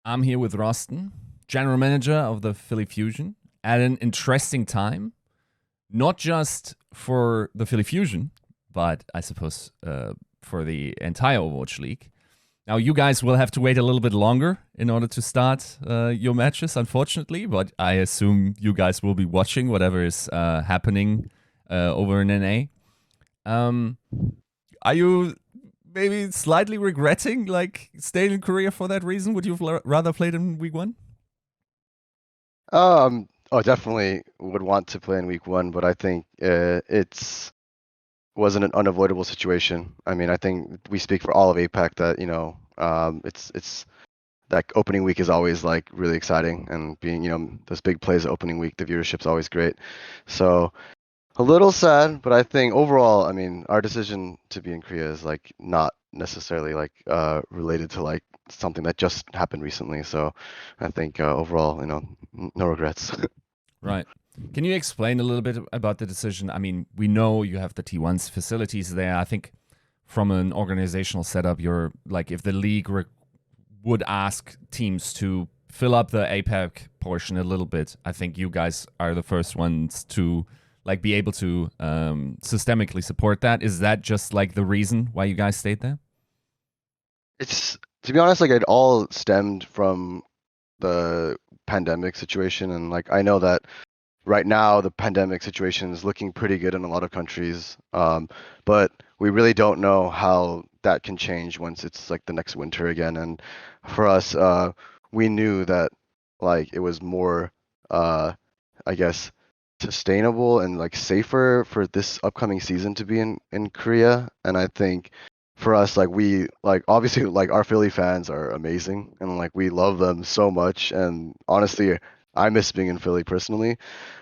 I'm here with Roston, general manager of the Philly Fusion, at an interesting time, not just for the Philly Fusion, but I suppose for the entire Overwatch League. Now, you guys will have to wait a little bit longer in order to start your matches, unfortunately, but I assume you guys will be watching whatever is happening over in NA. Are you maybe slightly regretting like staying in Korea for that reason? Would you have rather played in week one? Definitely would want to play in week one, but I think it's wasn't an unavoidable situation. I mean, I think we speak for all of APAC that it's that opening week is always like really exciting, and being those big plays at opening week, the viewership's always great. So a little sad, but I think overall, I mean, our decision to be in Korea is like not necessarily like related to like something that just happened recently. So I think overall, no regrets. Right. Can you explain a little bit about the decision? I mean, we know you have the T1's facilities there. I think from an organizational setup, you're like, if the league would ask teams to fill up the APAC portion a little bit, I think you guys are the first ones to like be able to systemically support that. Is that just like the reason why you guys stayed there? It's to be honest, like it all stemmed from the pandemic situation, and like I know that right now the pandemic situation is looking pretty good in a lot of countries, but we really don't know how that can change once it's like the next winter again. And for us, we knew that like it was more, I guess, sustainable and like safer for this upcoming season to be in Korea. And I think for us, like we like obviously like our Philly fans are amazing, and like we love them so much. And honestly, I miss being in Philly personally.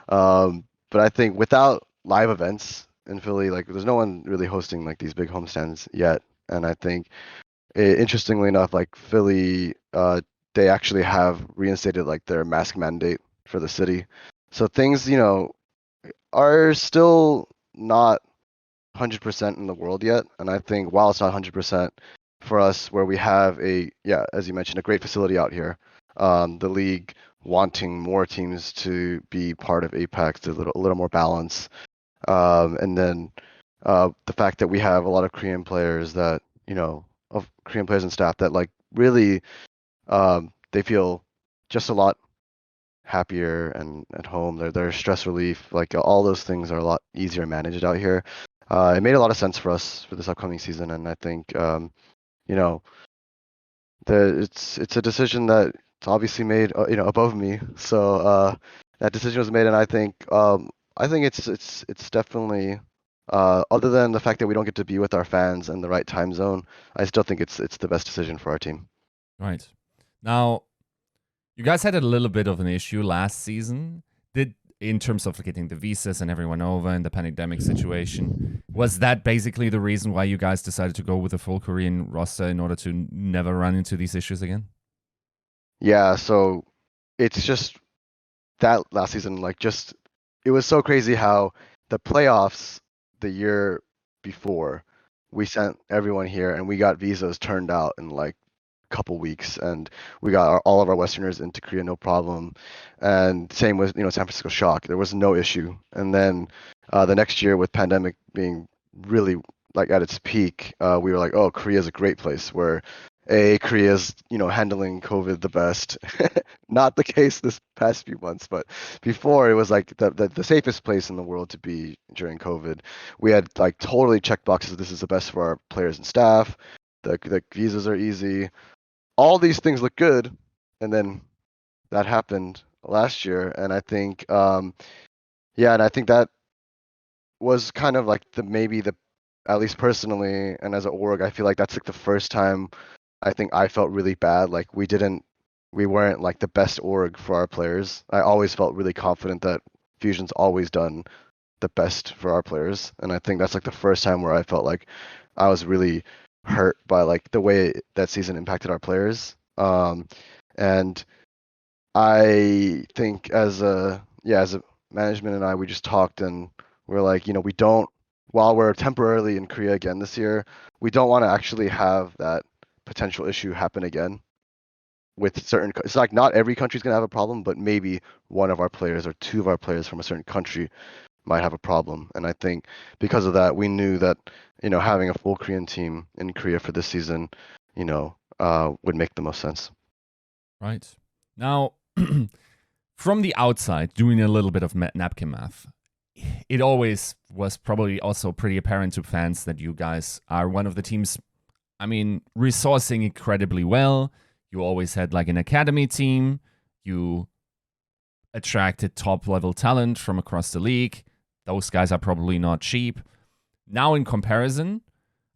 But I think without live events in Philly, like there's no one really hosting like these big homestands yet. And I think interestingly enough, like Philly, they actually have reinstated like their mask mandate for the city. So things, are still not 100% in the world yet. And I think while it's not 100% for us, where we have as you mentioned, a great facility out here, the league wanting more teams to be part of Apex, a little more balance, and then the fact that we have a lot of Korean players that of Korean players and staff that like really they feel just a lot happier and at home. Their stress relief, like all those things are a lot easier managed out here. It made a lot of sense for us for this upcoming season, and I think you know it's a decision that it's obviously made above me. So that decision was made, and I think it's definitely other than the fact that we don't get to be with our fans in the right time zone, I still think it's the best decision for our team. Right. Now, you guys had a little bit of an issue last season. In terms of getting the visas and everyone over in the pandemic situation, was that basically the reason why you guys decided to go with a full Korean roster in order to never run into these issues again? Yeah, so it's just that last season, like just it was so crazy how the playoffs the year before we sent everyone here and we got visas turned out in like a couple weeks, and we got all of our Westerners into Korea no problem. And same with San Francisco Shock, there was no issue. And then the next year with pandemic being really like at its peak, we were like, oh, Korea is a great place where Korea's handling COVID the best. Not the case this past few months, but before it was like the safest place in the world to be during COVID. We had like totally checked boxes. This is the best for our players and staff. The visas are easy. All these things look good, and then that happened last year, and I think and I think that was kind of like maybe the at least personally and as an org, I feel like that's like the first time I think I felt really bad. Like we weren't like the best org for our players. I always felt really confident that Fusion's always done the best for our players, and I think that's like the first time where I felt like I was really hurt by like the way that season impacted our players. And I think as a management and we just talked, and we're like, we don't, while we're temporarily in Korea again this year, we don't want to actually have that potential issue happen again. with certain, it's like not every country's gonna have a problem, but maybe one of our players or two of our players from a certain country might have a problem. And I think because of that, we knew that, having a full Korean team in Korea for this season, would make the most sense. Right. Now, from the outside, doing a little bit of napkin math, it always was probably also pretty apparent to fans that you guys are one of the teams, I mean, resourcing incredibly well. You always had like an academy team. You attracted top level talent from across the league. Those guys are probably not cheap. Now, in comparison,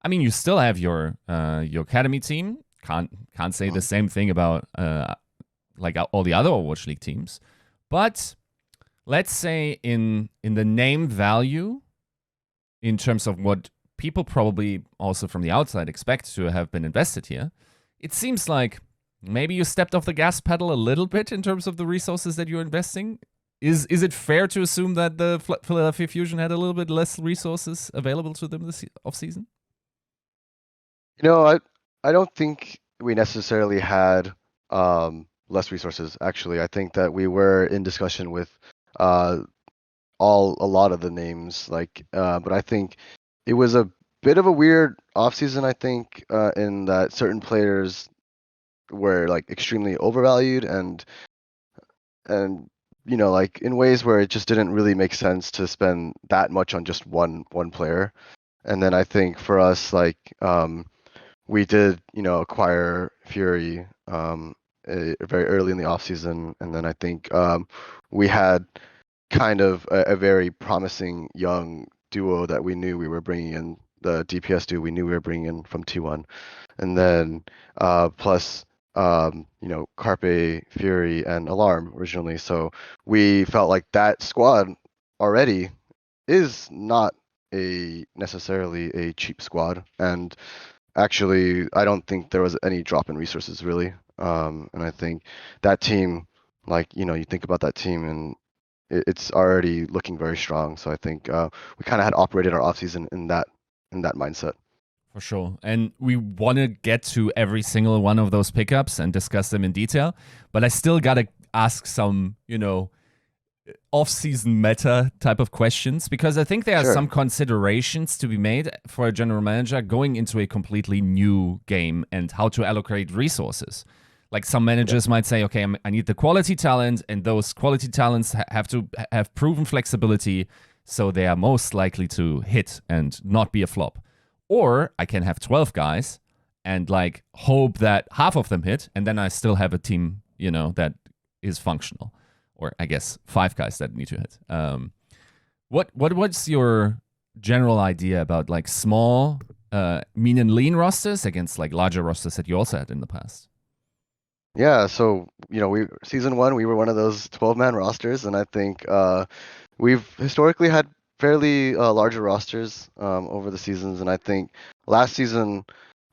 I mean, you still have your academy team. Can't say the same thing about like all the other Overwatch League teams, but let's say in the name value, in terms of what people probably also from the outside expect to have been invested here, it seems like maybe you stepped off the gas pedal a little bit in terms of the resources that you're investing. Is it fair to assume that the Philadelphia Fusion had a little bit less resources available to them this offseason? I don't think we necessarily had less resources. Actually, I think that we were in discussion with a lot of the names, but I think it was a bit of a weird offseason. I think in that certain players were like extremely overvalued and like in ways where it just didn't really make sense to spend that much on just one player. And then I think for us, we did, acquire Fury very early in the offseason, and then I think we had kind of a very promising young duo that we knew we were bringing in, the DPS duo we knew we were bringing in from T1, and then plus Carpe, Fury, and Alarm originally. So we felt like that squad already is not necessarily a cheap squad, and actually, I don't think there was any drop in resources really. And I think that team, you think about that team and it's already looking very strong. So I think we kind of had operated our offseason in that mindset. For sure. And we want to get to every single one of those pickups and discuss them in detail. But I still got to ask some, off-season meta type of questions, because I think there are some considerations to be made for a general manager going into a completely new game and how to allocate resources. Like some managers might say, okay, I need the quality talent, and those quality talents have to have proven flexibility, so they are most likely to hit and not be a flop. Or I can have 12 guys and like hope that half of them hit, and then I still have a team, that is functional. Or I guess 5 guys that need to hit. What's your general idea about like small, mean and lean rosters against like larger rosters that you also had in the past? Yeah, so season 1 we were one of those 12-man rosters, and I think we've historically had fairly larger rosters over the seasons, and I think last season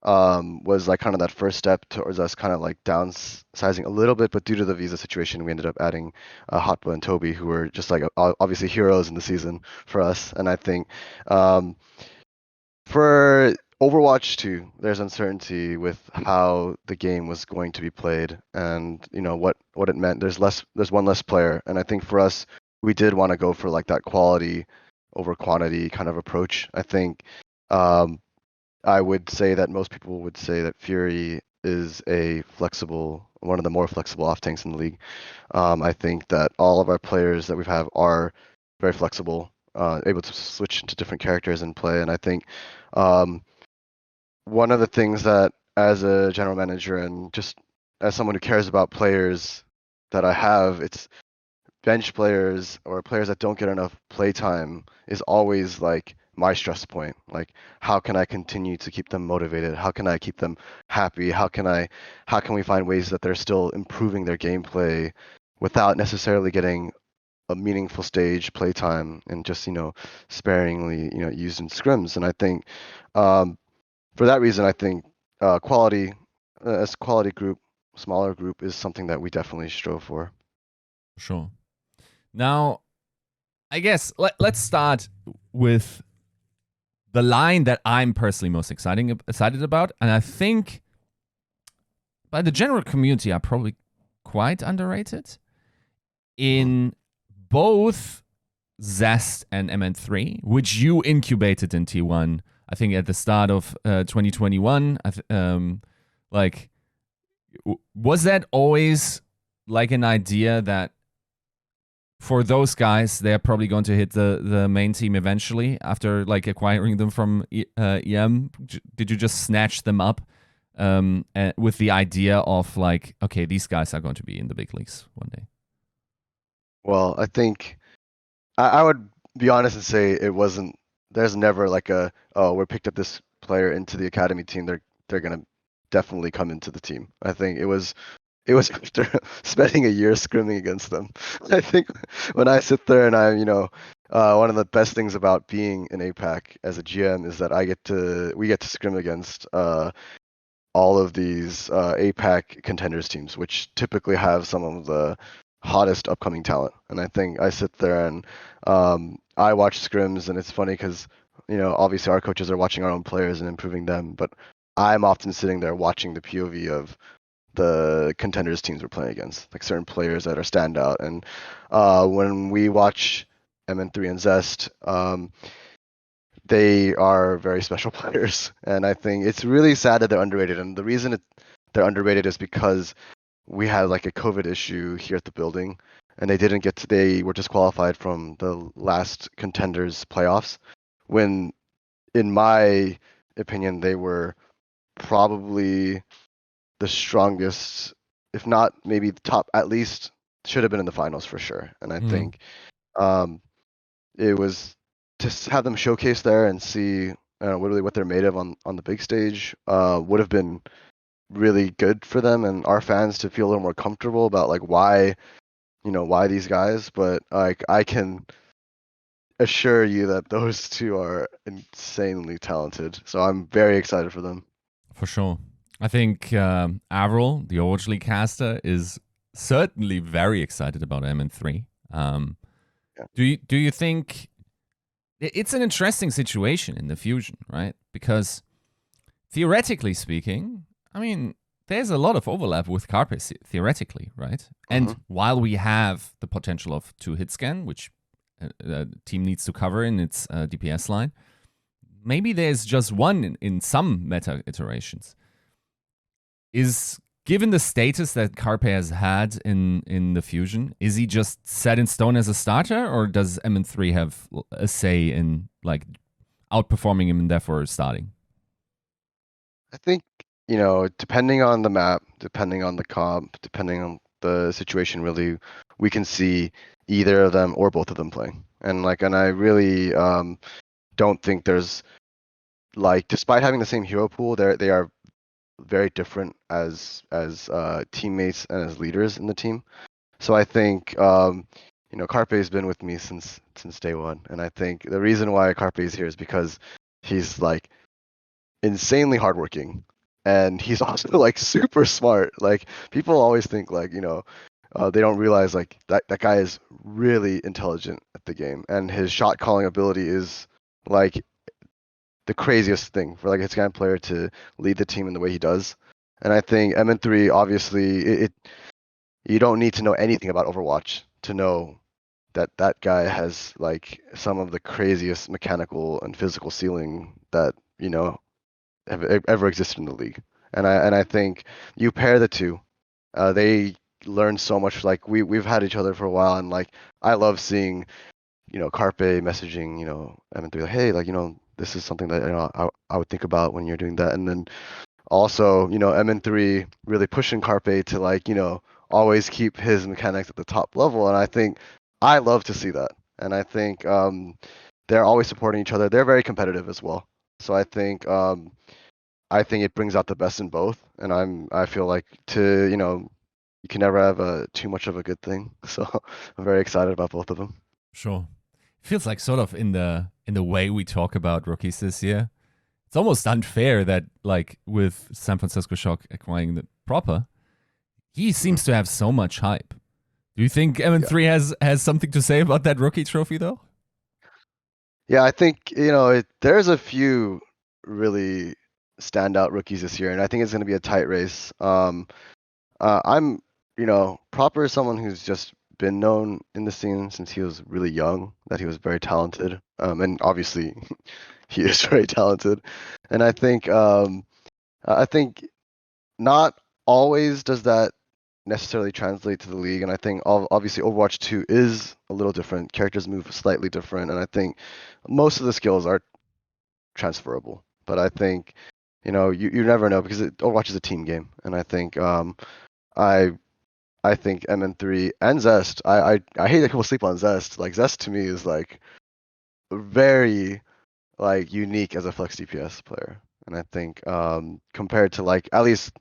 was like kind of that first step towards us kind of like downsizing a little bit, but due to the visa situation, we ended up adding Hotba and Toby, who were just like obviously heroes in the season for us. And I think for Overwatch 2, there's uncertainty with how the game was going to be played, and what it meant. There's one less player, and I think for us, we did want to go for like that quality over quantity kind of approach. I think I would say that most people would say that Fury is one of the more flexible off tanks in the league. I think that all of our players that we have are very flexible, able to switch into different characters and play. And I think one of the things that, as a general manager and just as someone who cares about players that I have, it's bench players or players that don't get enough play time is always like my stress point. Like, how can I continue to keep them motivated? How can I keep them happy? How can we find ways that they're still improving their gameplay without necessarily getting a meaningful stage play time and just sparingly used in scrims? And I think for that reason, I think quality as a quality group, smaller group, is something that we definitely strove for. Sure. Now, I guess let's start with the line that I'm personally most excited about, and I think by the general community are probably quite underrated in both Zest and MN3, which you incubated in T1, I think at the start of 2021. Like, was that always like an idea that for those guys, they're probably going to hit the main team eventually after like acquiring them from EM? Did you just snatch them up with the idea of like, okay, these guys are going to be in the big leagues one day? Well, I think I would be honest and say it wasn't. There's never like we picked up this player into the academy team. They're gonna definitely come into the team. I think it was after spending a year scrimming against them. I think when I sit there and one of the best things about being in APAC as a GM is that we get to scrim against all of these APAC contenders teams, which typically have some of the hottest upcoming talent. And I think I sit there and I watch scrims, and it's funny because obviously our coaches are watching our own players and improving them, but I'm often sitting there watching the POV of the contenders teams we're playing against, like certain players that are standout. And when we watch MN3 and Zest, they are very special players, and I think it's really sad that they're underrated. And the reason they're underrated is because we had like a COVID issue here at the building, and they were disqualified from the last contenders playoffs, when in my opinion they were probably the strongest, if not maybe the top, at least should have been in the finals for sure. And I think it was to have them showcase there and see what they're made of on the big stage would have been really good for them and our fans to feel a little more comfortable about like why these guys. But like I can assure you that those two are insanely talented, so I'm very excited for them. For sure. I think Avril, the Overwatch League caster, is certainly very excited about MN3. Yeah. Do you think it's an interesting situation in the Fusion, right? Because theoretically speaking, I mean, there's a lot of overlap with Carpe theoretically, right? And while we have the potential of 2-hit scan, which the team needs to cover in its DPS line, maybe there's just one in some meta iterations. Given the status that Carpe has had in the Fusion, is he just set in stone as a starter, or does MN3 have a say in like outperforming him and therefore starting? I think, depending on the map, depending on the comp, depending on the situation, really, we can see either of them or both of them playing. And I really don't think there's despite having the same hero pool, they are very different as teammates and as leaders in the team. So I think Carpe has been with me since day one, and I think the reason why Carpe is here is because he's like insanely hardworking, and he's also super smart. People always think they don't realize that guy is really intelligent at the game, and his shot calling ability is the craziest thing for a scan player to lead the team in the way he does. And I think MN3, obviously, you don't need to know anything about Overwatch to know that guy has some of the craziest mechanical and physical ceiling that have ever existed in the league. And I think you pair the two, they learn so much. We've had each other for a while, and I love seeing Carpe messaging MN3 hey, this is something that I would think about when you're doing that. And then also MN3 really pushing Carpe to always keep his mechanics at the top level, and I think I love to see that. And I think they're always supporting each other. They're very competitive as well, so I think it brings out the best in both. And I feel like you can never have too much of a good thing, so I'm very excited about both of them. Sure. It feels like sort of in the way we talk about rookies this year, it's almost unfair that with San Francisco Shock acquiring the proper, he seems to have so much hype. Do you think MN3 has something to say about that rookie trophy though? Yeah, I think there's a few really standout rookies this year, and I think it's going to be a tight race. I'm, Proper is someone who's just been known in the scene since he was really young, that he was very talented. And obviously, he is very talented. And I think not always does that necessarily translate to the league. And I think obviously Overwatch 2 is a little different. Characters move slightly different, and I think most of the skills are transferable. But I think, you never know because Overwatch is a team game, and I think I I think MN3 and Zest. I hate that people sleep on Zest. Like Zest to me is like very like unique as a flex DPS player, and I think compared to like at least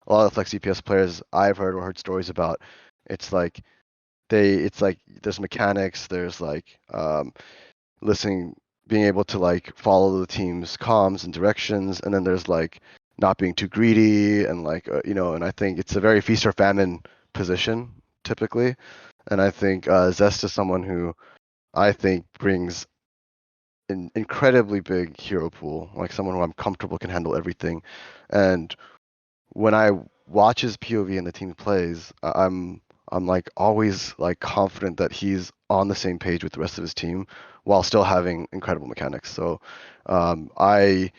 a lot of flex DPS players I've heard or heard stories about, it's like it's like there's mechanics, there's like listening, being able to like follow the team's comms and directions, and then there's like not being too greedy and like and I think it's a very feast or famine position typically, and I think Zest is someone who I think brings an incredibly big hero pool, like someone who I'm comfortable can handle everything, and when I watch his POV and the team plays, I'm like always like confident that he's on the same page with the rest of his team while still having incredible mechanics. So I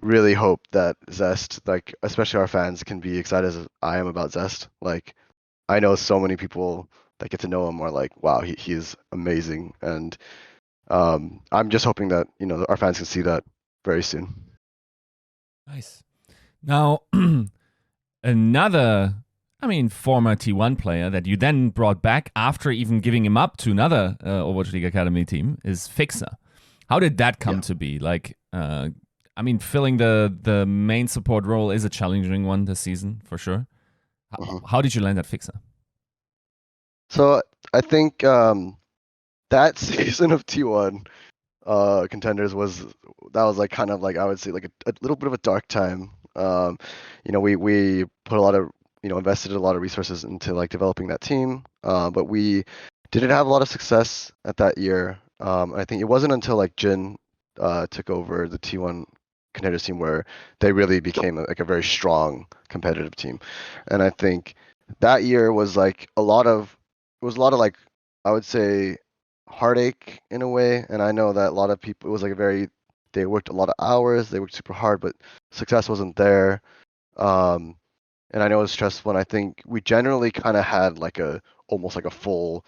really hope that Zest, like especially our fans, can be excited as I am about Zest. Like I know so many people that get to know him are like, wow, he is amazing, and I'm just hoping that our fans can see that very soon. Nice. Now, another, former T1 player that you then brought back after even giving him up to another Overwatch League Academy team is Fixer. How did that come to be? Like, filling the main support role is a challenging one this season, for sure. How did you land at Fixer? So I think that season of T1 contenders was like kind of like I would say like a little bit of a dark time. We put a lot of invested a lot of resources into like developing that team, but we didn't have a lot of success at that year. I think it wasn't until like Jin took over the T1 contenders team where they really became like a very strong competitive team, and I think that year was like a lot of like I would say heartache in a way, and I know that a lot of people it was like they worked a lot of hours, they worked super hard, but success wasn't there. um and I know it was stressful, and I think we generally kind of had like a almost like a full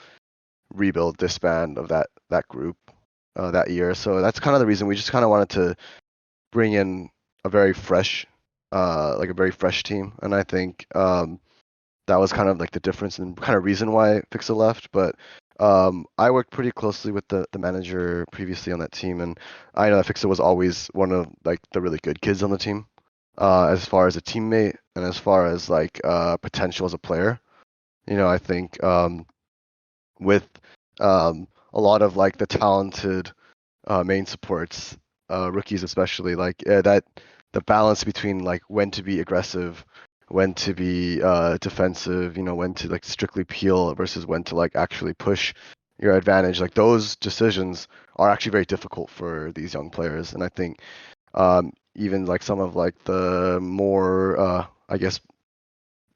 rebuild disband of that group that year. So that's kind of the reason we just kind of wanted to bring in a very fresh like a very fresh team, and I think that was kind of like the difference and kind of reason why Fixa left. But I worked pretty closely with the manager previously on that team, and I know that Fixa was always one of like the really good kids on the team, as far as a teammate and as far as like potential as a player. I think with a lot of like the talented main supports, rookies especially, like that the balance between like when to be aggressive, when to be defensive, when to like strictly peel versus when to like actually push your advantage. Like those decisions are actually very difficult for these young players, and I think even like some of like the more I guess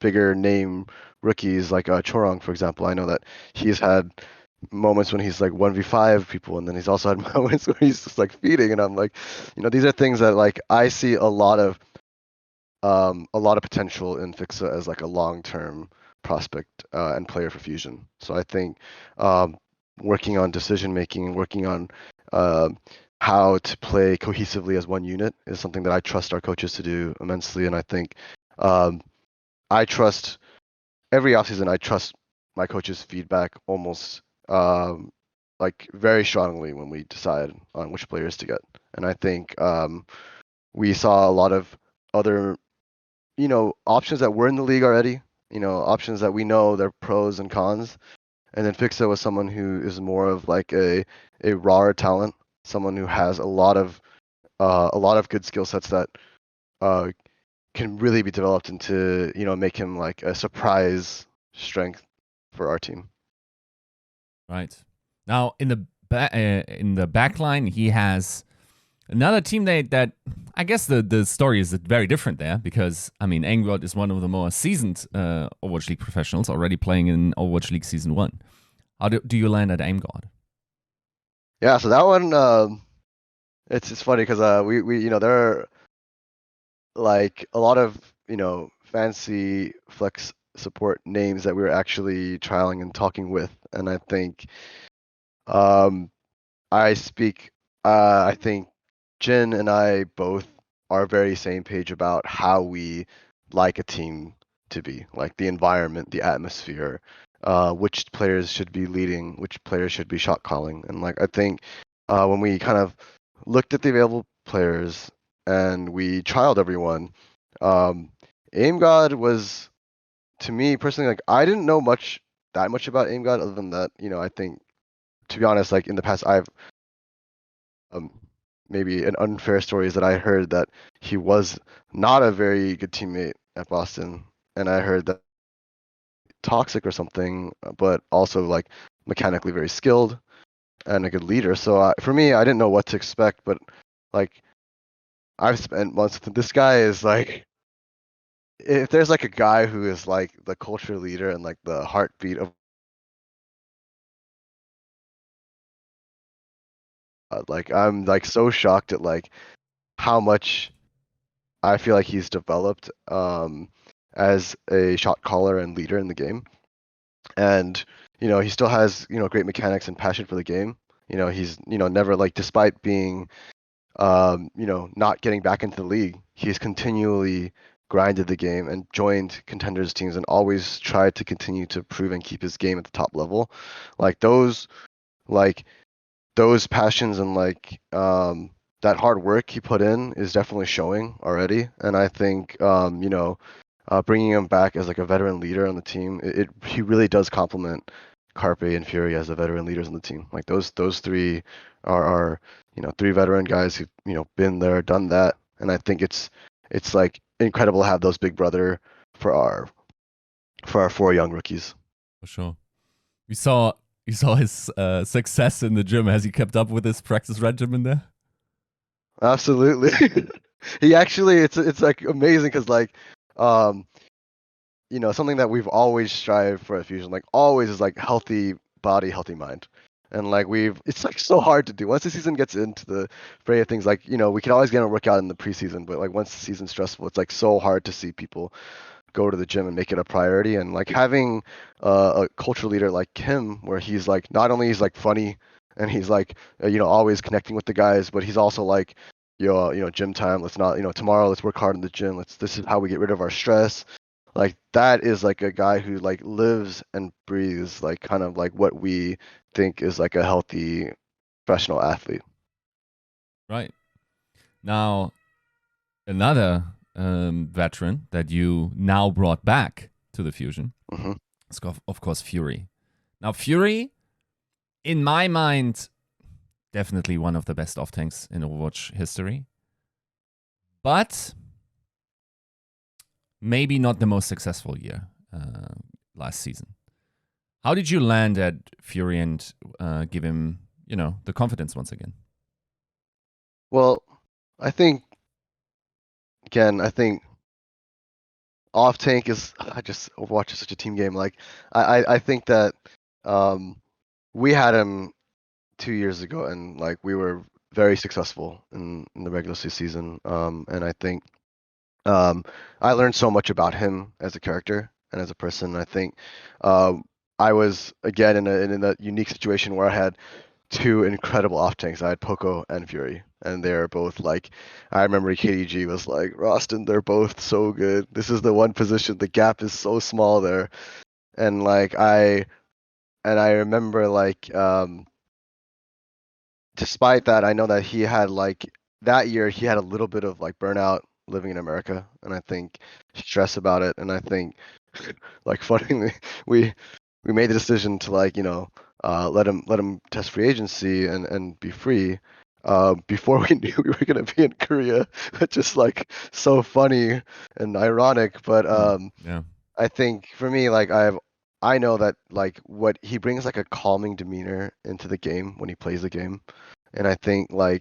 bigger name rookies like Chorong, for example. I know that he's had moments when he's like 1v5 people, and then he's also had moments where he's just like feeding, and I'm like, these are things that like I see a lot of potential in Fixa as like a long-term prospect and player for Fusion. So I think working on decision making, working on how to play cohesively as one unit is something that I trust our coaches to do immensely, and I think I trust every offseason. I trust my coach's feedback almost like very strongly when we decide on which players to get. And I think we saw a lot of other options that were in the league already. Options that we know their pros and cons. And then Fixa was someone who is more of like a raw talent, someone who has a lot of good skill sets that can really be developed into make him like a surprise strength for our team. Right. Now in the back line, he has Another team that I guess the story is very different there because I mean Aimgod is one of the more seasoned Overwatch League professionals already playing in Overwatch League Season 1. How do you land at Aimgod? Yeah, so that one, it's funny because we there are like a lot of fancy flex support names that we were actually trialing and talking with, and I think um I think Jin and I both are very same page about how we like a team to be, like the environment, the atmosphere, which players should be leading, which players should be shot calling, and like I think when we kind of looked at the available players and we trialed everyone, um, Aimgod was, to me personally, like I didn't know that much about Aimgod other than that, I think, to be honest, like in the past I've um, maybe an unfair story is that I heard that he was not a very good teammate at Boston, and I heard that toxic or something, but also like mechanically very skilled and a good leader. So for me, I didn't know what to expect, but like I've spent months with this guy is like, if there's like a guy who is like the culture leader and like the heartbeat of like I'm like so shocked at like how much I feel like he's developed as a shot caller and leader in the game. And he still has great mechanics and passion for the game. He's never, like, despite being not getting back into the league, he's continually grinded the game and joined contenders teams and always tried to continue to prove and keep his game at the top level. Like like those passions and like that hard work he put in is definitely showing already. And I think bringing him back as like a veteran leader on the team, he really does complement Carpe and Fury as the veteran leaders on the team. Like those three are three veteran guys who've been there, done that, and I think it's like incredible to have those big brother for our four young rookies. For sure. You saw his success in the gym. Has he kept up with his practice regimen there? Absolutely. He actually, it's like amazing because like um something that we've always strived for at Fusion, like always, is like healthy body, healthy mind. And like it's like so hard to do. Once the season gets into the fray of things, like, we can always get a workout in the preseason, but like once the season's stressful, it's like so hard to see people go to the gym and make it a priority. And like having a culture leader like him, where he's like, not only he's like funny and he's like, always connecting with the guys, but he's also like, gym time. Let's not, tomorrow, let's work hard in the gym. This is how we get rid of our stress. Like that is like a guy who like lives and breathes like kind of like what we think is like a healthy professional athlete. Right. Now, another veteran that you now brought back to the Fusion Hmm. is, of course, Fury. Now, Fury, in my mind, definitely one of the best off tanks in Overwatch history, but maybe not the most successful year last season. How did you land at Fury and give him, the confidence once again? Well, I think I think off tank is, I just, Overwatch is such a team game. Like I think that um we had him 2 years ago and like we were very successful in the regular season. And I think I learned so much about him as a character and as a person. I think um, I was again in a unique situation where I had two incredible off tanks. I had Poco and Fury, and they're both like, I remember KDG was like, Roston, they're both so good. This is the one position, the gap is so small there. And like I remember like despite that, I know that he had like that year he had a little bit of like burnout living in America, and I think stress about it. And I think like funnily we we made the decision to like let him test free agency and be free before we knew we were gonna be in Korea, which is like so funny and ironic. But Yeah. I think for me, like I know that like what he brings, like a calming demeanor into the game when he plays the game, And I think I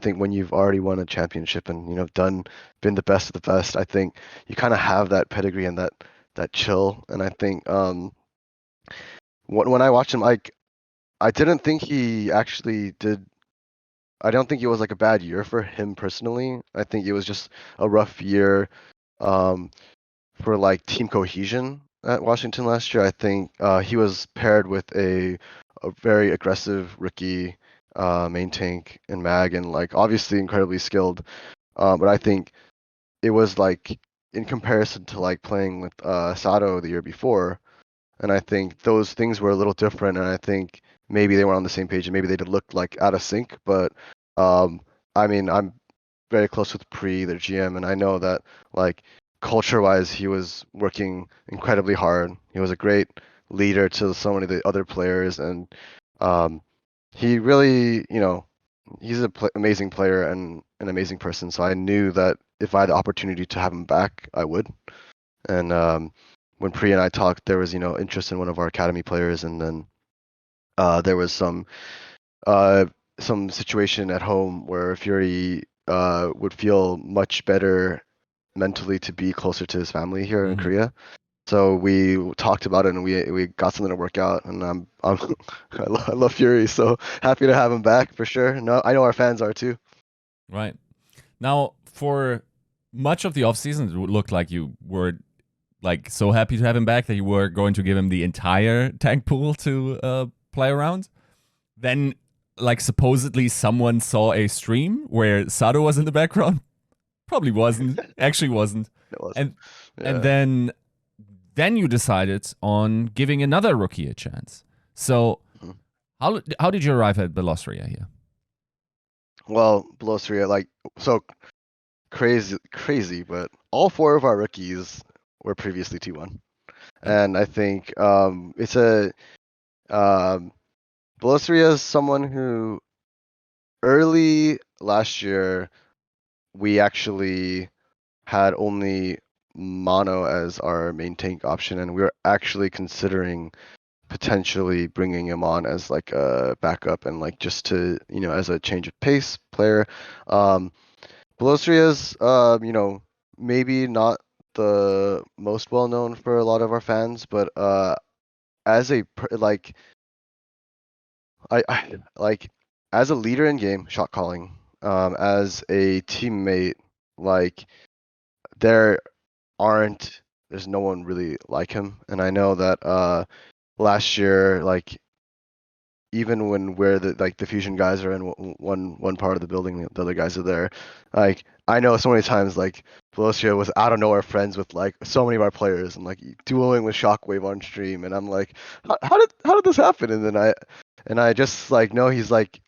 think when you've already won a championship and been the best of the best, I think you kind of have that pedigree and that chill. And I think when I watched him, I didn't think he actually did. I don't think it was like a bad year for him personally. I think it was just a rough year um, for like team cohesion at Washington last year. I think he was paired with a very aggressive rookie main tank and mag, and like obviously incredibly skilled. But I think it was like in comparison to like playing with Sato the year before, and I think those things were a little different. And I think maybe they were on the same page, and maybe they did look like out of sync. But um, I mean, I'm very close with Pre, their GM, and I know that like culture-wise, he was working incredibly hard. He was a great leader to so many of the other players, and um, he really, he's an amazing player and an amazing person. So I knew that if I had the opportunity to have him back, I would. And when Pri and I talked, there was interest in one of our academy players, and then there was some situation at home where Fury would feel much better mentally to be closer to his family here in Korea. So we talked about it and we got something to work out, and I love Fury, so happy to have him back for sure. No, I know our fans are too. Right. Now, for much of the offseason, it looked like you were like so happy to have him back that you were going to give him the entire tank pool to play around. Then, like, supposedly someone saw a stream where Sato was in the background. Probably wasn't. Actually wasn't. It was. And Yeah. and then you decided on giving another rookie a chance. So how did you arrive at Belosria here? Well, Belosria, like, so crazy, but all four of our rookies were previously T1. And I think it's Belosria is someone who early last year we actually had only mono as our main tank option, and we were actually considering potentially bringing him on as like a backup and like just to as a change of pace player. Belosria's maybe not the most well known for a lot of our fans, but as a like I like as a leader in game, shot calling, as a teammate, like there there's no one really like him. And I know that last year, like even when we're the fusion guys are in one part of the building, the other guys are there. Like I know so many times like Velocia was out of nowhere friends with like so many of our players and like dueling with Shockwave on stream, and I'm like, how did this happen? And I just like know he's like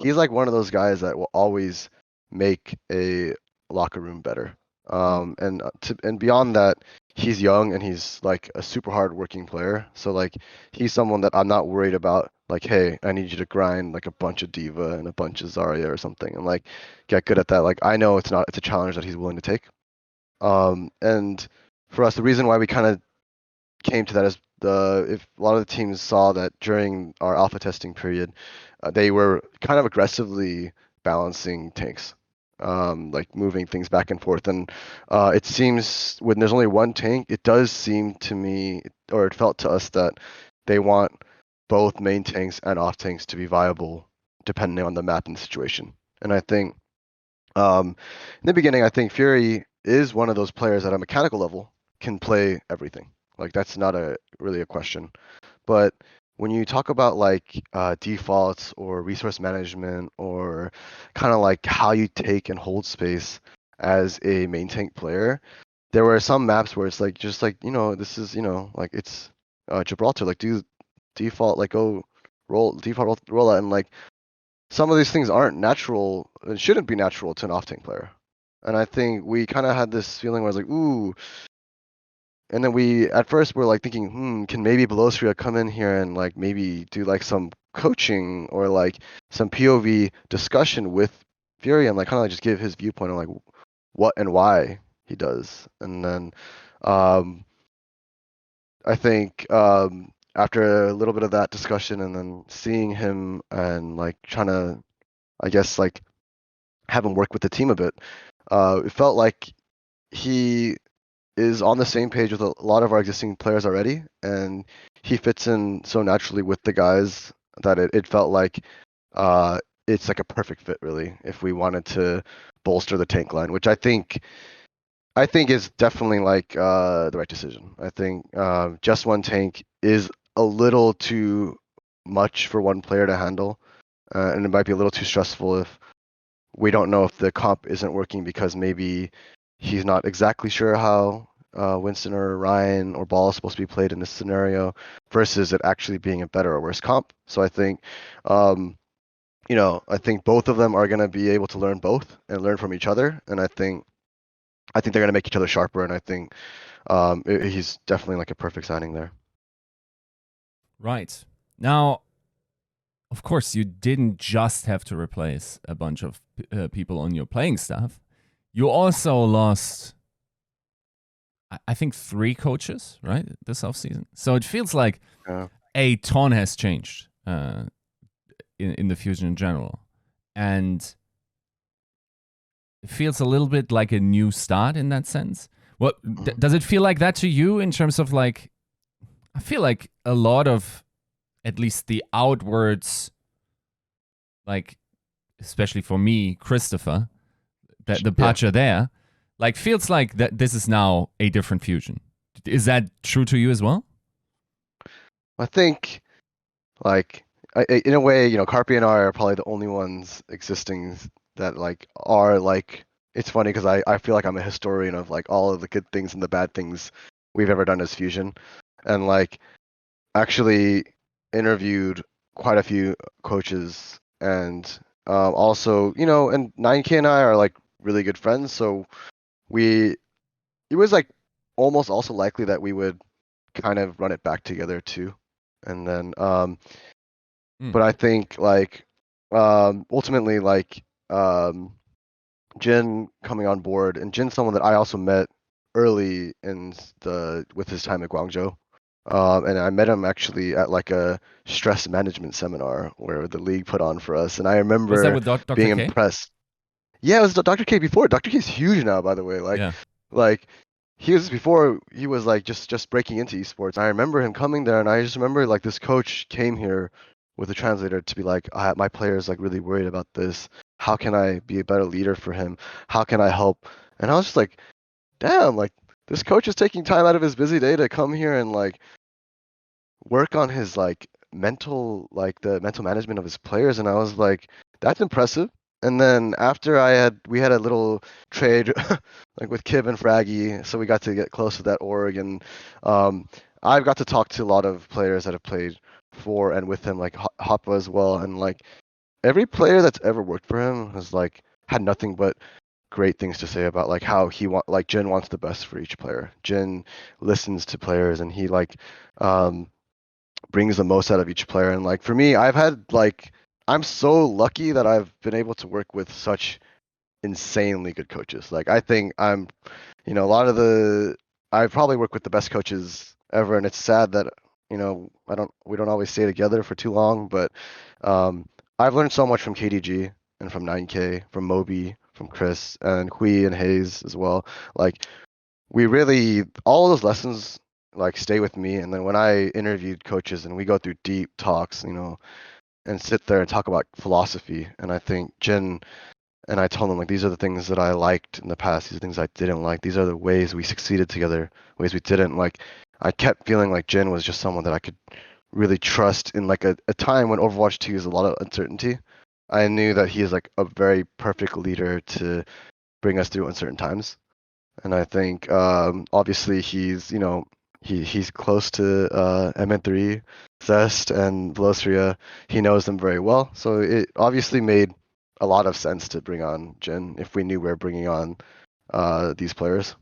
one of those guys that will always make a locker room better. And beyond that, he's young and he's like a super hard working player. So like he's someone that I'm not worried about. Like, hey, I need you to grind like a bunch of Diva and a bunch of Zarya or something, and like get good at that. Like I know it's a challenge that he's willing to take. And for us, the reason why we kind of came to that is if a lot of the teams saw that during our alpha testing period, they were kind of aggressively balancing tanks, like moving things back and forth. And it seems when there's only one tank, it does seem to me, or it felt to us that they want both main tanks and off tanks to be viable depending on the map and the situation. And I think in the beginning, I think Fury is one of those players at a mechanical level can play everything. Like that's not really a question. But when you talk about like defaults or resource management or kind of like how you take and hold space as a main tank player, there were some maps where it's like just like this is like it's Gibraltar, like do default like go roll out, and like some of these things aren't natural and shouldn't be natural to an off tank player. And I think we kind of had this feeling where it's like, ooh. And then we, at first, were like thinking, can maybe Belosria come in here and like maybe do like some coaching or like some POV discussion with Fury and like kind of like just give his viewpoint on like what and why he does. And then I think after a little bit of that discussion and then seeing him and like trying to I guess like have him work with the team a bit. It felt like he is on the same page with a lot of our existing players already, and he fits in so naturally with the guys that it felt like it's like a perfect fit really if we wanted to bolster the tank line, which I think is definitely like the right decision. I think just one tank is a little too much for one player to handle, and it might be a little too stressful if we don't know if the comp isn't working because maybe he's not exactly sure how Winston or Ryan or Ball is supposed to be played in this scenario versus it actually being a better or worse comp. So I think, I think both of them are going to be able to learn both and learn from each other. And I think they're going to make each other sharper. And I think he's definitely like a perfect signing there. Right. Now, of course, you didn't just have to replace a bunch of people on your playing staff. You also lost, I think, 3 coaches, right, this offseason. So it feels like a ton has changed in the Fusion in general. And it feels a little bit like a new start in that sense. What does it feel like that to you in terms of like, I feel like a lot of, at least the outwards, like, especially for me, Christopher, that the patcher there, like, feels like that this is now a different Fusion. Is that true to you as well? I think, like, in a way, Carpi and I are probably the only ones existing that like are like. It's funny because I feel like I'm a historian of like all of the good things and the bad things we've ever done as Fusion, and like actually interviewed quite a few coaches, and also and 9K and I are like really good friends, so it was like almost also likely that we would kind of run it back together too, and then but I think like ultimately like Jin coming on board, and Jin's someone that I also met early in with his time at Guangzhou. And I met him actually at like a stress management seminar where the league put on for us, and I Was that remember with Dr. being K? impressed. Yeah, it was Dr. K before. Dr. K's huge now, by the way. Yeah. Like he was before. He was like just breaking into esports. I remember him coming there, and I just remember like this coach came here with a translator to be like, my player's like really worried about this. How can I be a better leader for him? How can I help? And I was just like, damn, like this coach is taking time out of his busy day to come here and like work on his like the mental management of his players, and I was like, that's impressive. And then after we had a little trade like with Kib and Fraggy, so we got to get close to that org, and I've got to talk to a lot of players that have played for and with him, like Hoppa as well, and like every player that's ever worked for him has like had nothing but great things to say about like how Jin wants the best for each player. Jin listens to players, and he like um brings the most out of each player. And like for me, I'm so lucky that I've been able to work with such insanely good coaches. Like I think a lot of I probably work with the best coaches ever, and it's sad that we don't always stay together for too long. But I've learned so much from KDG and from 9K, from Moby, from Chris and Hui and Hayes as well. Like we really all of those lessons like stay with me, and then when I interviewed coaches and we go through deep talks, and sit there and talk about philosophy, and I think Jin and I told him like these are the things that I liked in the past, these are the things I didn't like, these are the ways we succeeded together, ways we didn't. Like I kept feeling like Jin was just someone that I could really trust in like a time when Overwatch 2 is a lot of uncertainty. I knew that he is like a very perfect leader to bring us through uncertain times. And I think obviously he's close to MN3 Zest and Velocria. He knows them very well, so it obviously made a lot of sense to bring on Jin if we knew we were bringing on these players.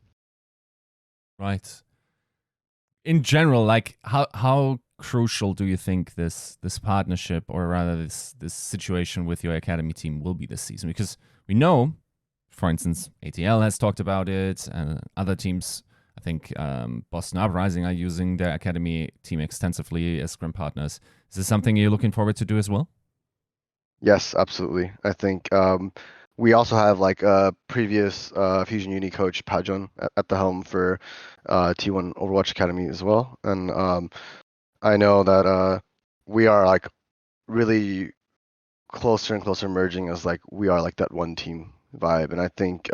Right. In general, like how crucial do you think this partnership, or rather this situation with your academy team, will be this season? Because we know, for instance, ATL has talked about it, and other teams, I think Boston Uprising, are using their academy team extensively as Scrim partners. Is this something you're looking forward to do as well? Yes, absolutely. I think we also have like a previous Fusion Uni coach, Pajon, at the helm for T1 Overwatch Academy as well. And I know that we are like really closer and closer merging as like we are like that one team vibe. And I think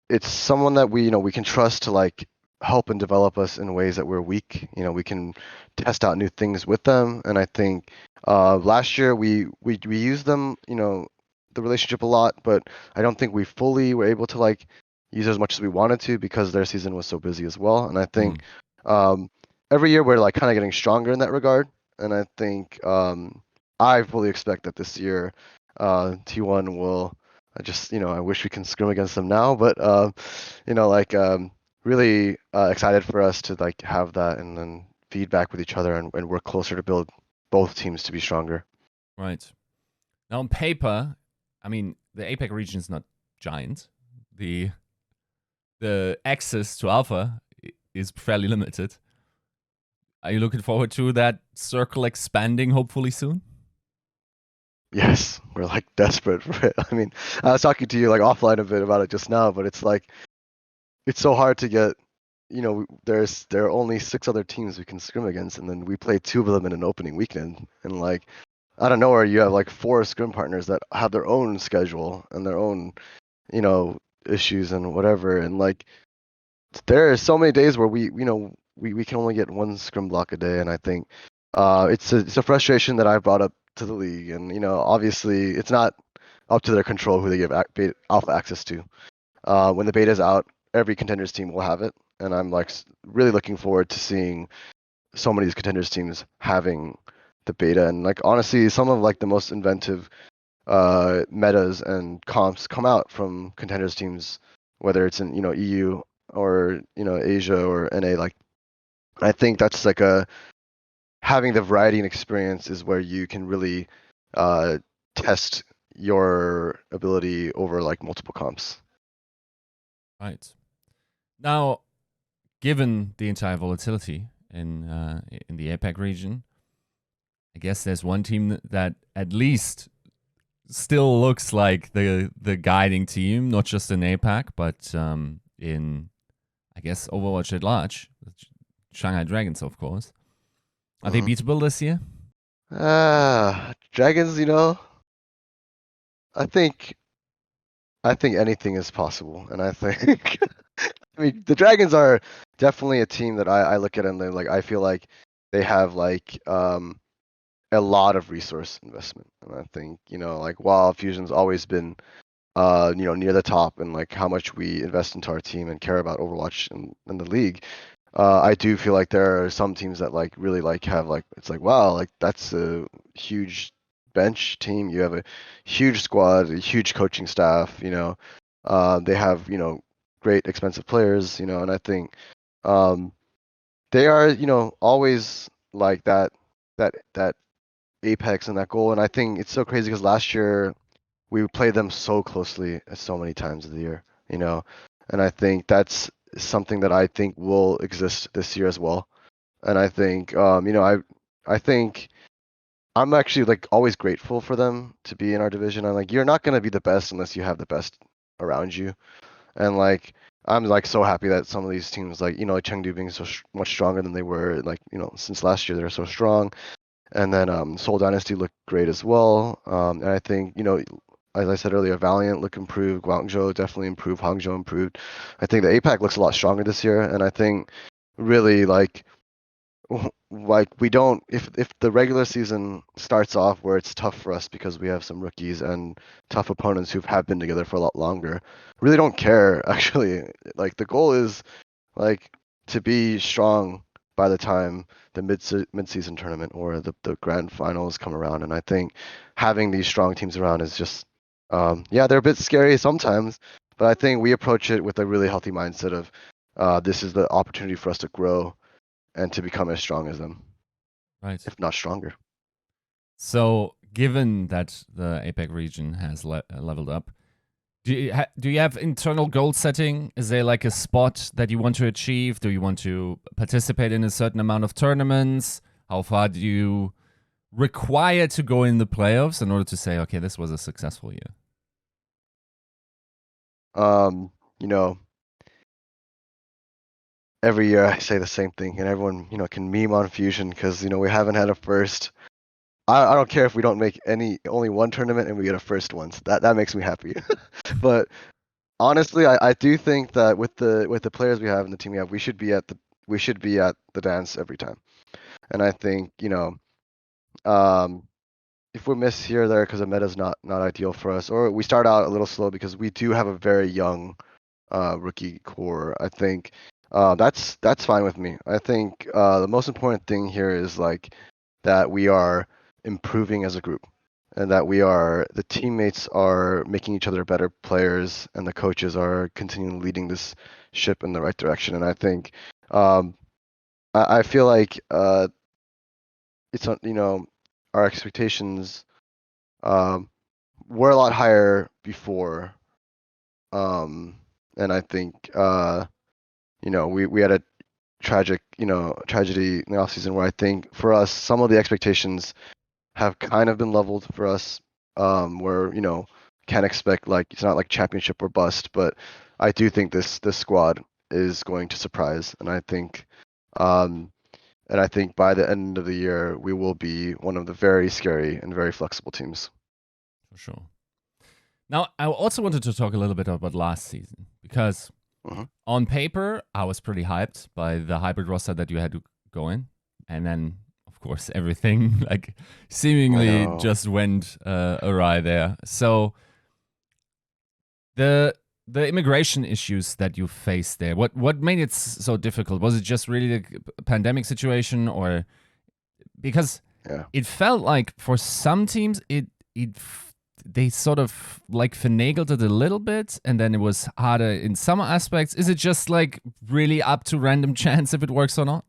it's someone that we can trust to like help and develop us in ways that we're weak. We can test out new things with them, and I think last year we used them, the relationship a lot, but I don't think we fully were able to like use it as much as we wanted to because their season was so busy as well. And I think um, every year we're like kind of getting stronger in that regard, and I think I fully expect that this year T1 will. I wish we can scrim against them now, but like really excited for us to like have that and then feedback with each other and work closer to build both teams to be stronger. Right. Now, on paper, I mean, the APAC region is not giant. The access to Alpha is fairly limited. Are you looking forward to that circle expanding hopefully soon? Yes, we're like desperate for it. I mean, I was talking to you like offline a bit about it just now, but it's like it's so hard to get. There are only 6 other teams we can scrim against, and then we play 2 of them in an opening weekend, and like out of nowhere you have like 4 scrim partners that have their own schedule and their own you know issues and whatever, and like there are so many days where we can only get 1 scrim block a day, and I think it's a frustration that I brought up to the league, and obviously it's not up to their control who they give alpha access to. When the beta is out, every contenders team will have it, and I'm like really looking forward to seeing so many of these contenders teams having the beta, and like honestly some of like the most inventive metas and comps come out from contenders teams, whether it's in EU or Asia or NA. Like I think that's like a having the variety and experience is where you can really uh, test your ability over like multiple comps. Right. Now, given the entire volatility in the APAC region, I guess there's one team that at least still looks like the guiding team, not just in APAC, but in I guess Overwatch at large. Shanghai Dragons, of course. Are they beatable this year? Dragons, I think anything is possible, and I think I mean the Dragons are definitely a team that I look at and then like I feel like they have like a lot of resource investment, and I think like while Fusion's always been near the top and like how much we invest into our team and care about Overwatch and the league, I do feel like there are some teams that like really like have like it's like wow like that's a huge bench team. You have a huge squad, a huge coaching staff. They have great expensive players. And I think they are always like that apex and that goal. And I think it's so crazy because last year we played them so closely so many times of the year. And I think that's something that I think will exist this year as well. And I think I think I'm actually like always grateful for them to be in our division. I'm like you're not gonna be the best unless you have the best around you. And like I'm like so happy that some of these teams like like Chengdu being so much stronger than they were like since last year they're so strong. And then Seoul Dynasty looked great as well. And I think as I said earlier, Valiant look improved, Guangzhou definitely improved, Hangzhou improved. I think the APAC looks a lot stronger this year, and I think really like we don't if the regular season starts off where it's tough for us because we have some rookies and tough opponents who have been together for a lot longer, really don't care actually. Like the goal is like to be strong by the time the mid-season tournament or the grand finals come around. And I think having these strong teams around is just yeah, they're a bit scary sometimes, but I think we approach it with a really healthy mindset of this is the opportunity for us to grow and to become as strong as them, Right. if not stronger. So, given that the APAC region has leveled up, do you have internal goal setting? Is there like a spot that you want to achieve? Do you want to participate in a certain amount of tournaments? How far do you required to go in the playoffs in order to say, okay, this was a successful year? You know, every year I say the same thing, and everyone, can meme on Fusion because, we haven't had a first. I don't care if we don't make only one tournament and we get a first once. That makes me happy. But honestly, I do think that with the players we have and the team we have, we should be at the dance every time. And I think, if we miss here or there because the meta's not ideal for us, or we start out a little slow because we do have a very young rookie core, I think that's fine with me. I think the most important thing here is like that we are improving as a group, and that the teammates are making each other better players, and the coaches are continuing leading this ship in the right direction. And I think I feel like it's our expectations were a lot higher before, and I think we had a tragedy in the offseason where I think for us some of the expectations have kind of been leveled for us, where can't expect, like, it's not like championship or bust, but I do think this squad is going to surprise, and I think by the end of the year we will be one of the very scary and very flexible teams. For sure. Now, I also wanted to talk a little bit about last season because on paper, I was pretty hyped by the hybrid roster that you had to go in. And then, of course, everything like seemingly just went awry there. So the immigration issues that you faced there, what made it so difficult? Was it just really the pandemic situation, or because it felt like for some teams they sort of like finagled it a little bit, and then it was harder in some aspects. Is it just like really up to random chance if it works or not?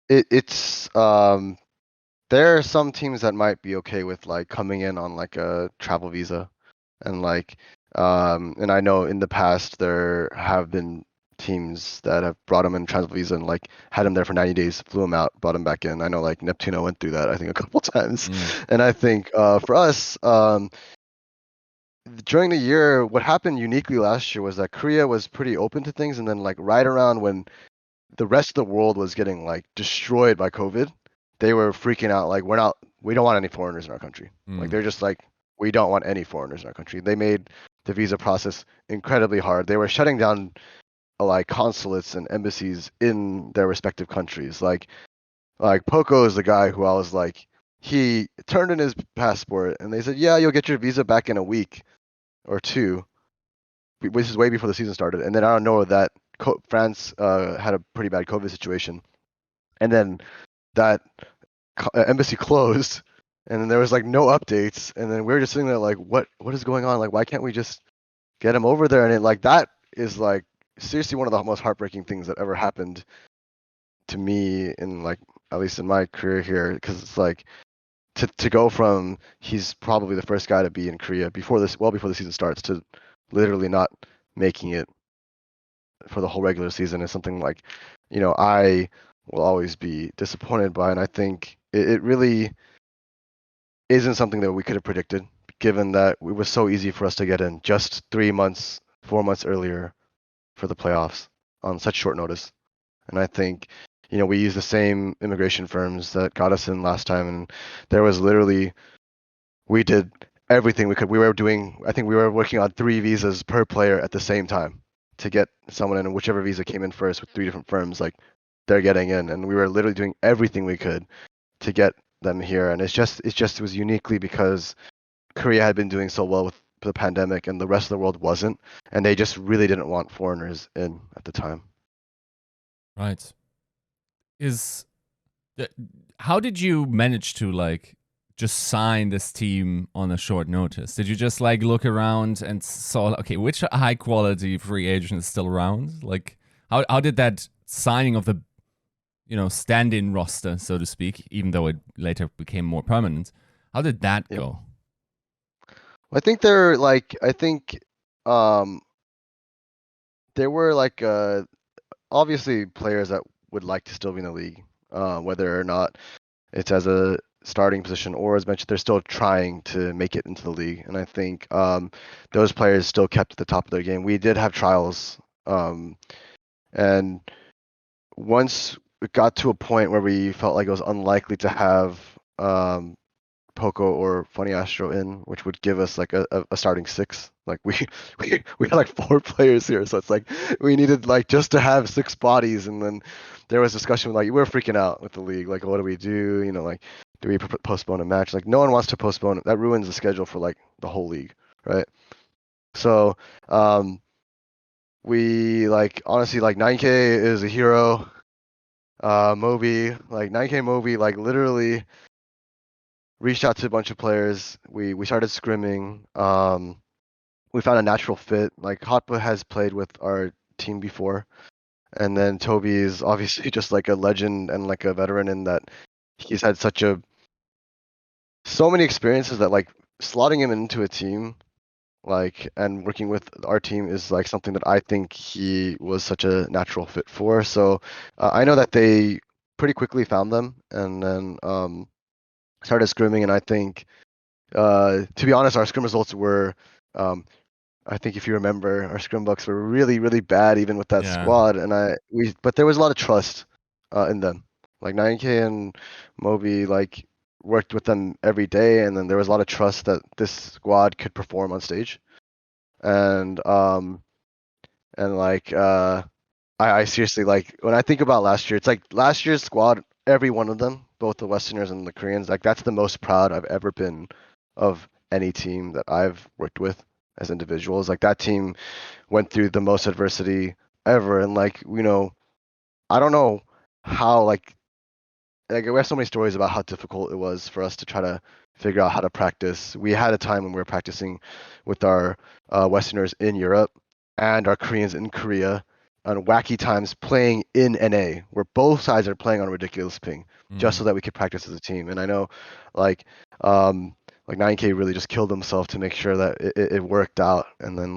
It's there are some teams that might be okay with like coming in on like a travel visa, and like and I know in the past there have been teams that have brought them in travel visa and like had them there for 90 days, flew them out, brought them back in. I know like Neptuno went through that I think a couple times. And I think for us during the year, what happened uniquely last year was that Korea was pretty open to things, and then like right around when the rest of the world was getting like destroyed by COVID, they were freaking out like we don't want any foreigners in our country. Like they're just like, we don't want any foreigners in our country. They made the visa process incredibly hard. They were shutting down like consulates and embassies in their respective countries. Like Poco is the guy who I was like, he turned in his passport and they said, yeah, you'll get your visa back in a week or two, which is way before the season started. And then I don't know that France had a pretty bad COVID situation, and then that embassy closed, and then there was like no updates, and then we were just sitting there like, what is going on? Like, why can't we just get him over there? And it like that is like seriously one of the most heartbreaking things that ever happened to me in like at least in my career here, because it's like to go from he's probably the first guy to be in Korea before the season starts to literally not making it for the whole regular season is something like, I will always be disappointed by. And I think it really isn't something that we could have predicted, given that it was so easy for us to get in just 4 months earlier for the playoffs on such short notice. And I think, we used the same immigration firms that got us in last time, and there was literally, we did everything we could. I think we were working on 3 visas per player at the same time to get someone in, and whichever visa came in first with 3 different firms, like they're getting in, and we were literally doing everything we could to get them here. And it was uniquely because Korea had been doing so well with the pandemic and the rest of the world wasn't, and they just really didn't want foreigners in at the time. Right. How did you manage to like just sign this team on a short notice? Did you just like look around and saw, okay, which high quality free agent is still around? Like how did that signing of the stand-in roster, so to speak, even though it later became more permanent, how did that go? I think there were like obviously players that would like to still be in the league, whether or not it's as a starting position, or as mentioned, they're still trying to make it into the league. And I think those players still kept at the top of their game. We did have trials, and once it got to a point where we felt like it was unlikely to have Poco or Funny Astro in, which would give us like a starting six. Like we had like 4 players here, so it's like we needed like just to have 6 bodies, and then there was discussion like we were freaking out with the league, like what do we do? You know, like do we postpone a match? Like no one wants to postpone it. That ruins the schedule for like the whole league, right? So we like honestly like 9K is a hero. Moby, like 9K Moby, like literally reached out to a bunch of players. We started scrimming. We found a natural fit. Like Hotba has played with our team before, and then Toby is obviously just like a legend and like a veteran in that he's had so many experiences that like slotting him into a team like and working with our team is like something that I think he was such a natural fit for. So I know that they pretty quickly found them and then started scrimming, and I think to be honest, our scrim results were I think if you remember, our scrim bucks were really, really bad even with that Yeah. squad, and but there was a lot of trust in them. Like 9K and Moby like worked with them every day, and then there was a lot of trust that this squad could perform on stage. And like I seriously like when I think about last year, it's like last year's squad, every one of them, both the Westerners and the Koreans, like that's the most proud I've ever been of any team that I've worked with as individuals. Like that team went through the most adversity ever, and like I don't know how like we have so many stories about how difficult it was for us to try to figure out how to practice. We had a time when we were practicing with our Westerners in Europe and our Koreans in Korea on wacky times playing in NA, where both sides are playing on ridiculous ping, just so that we could practice as a team. And I know, like, like 9K really just killed himself to make sure that it worked out. And then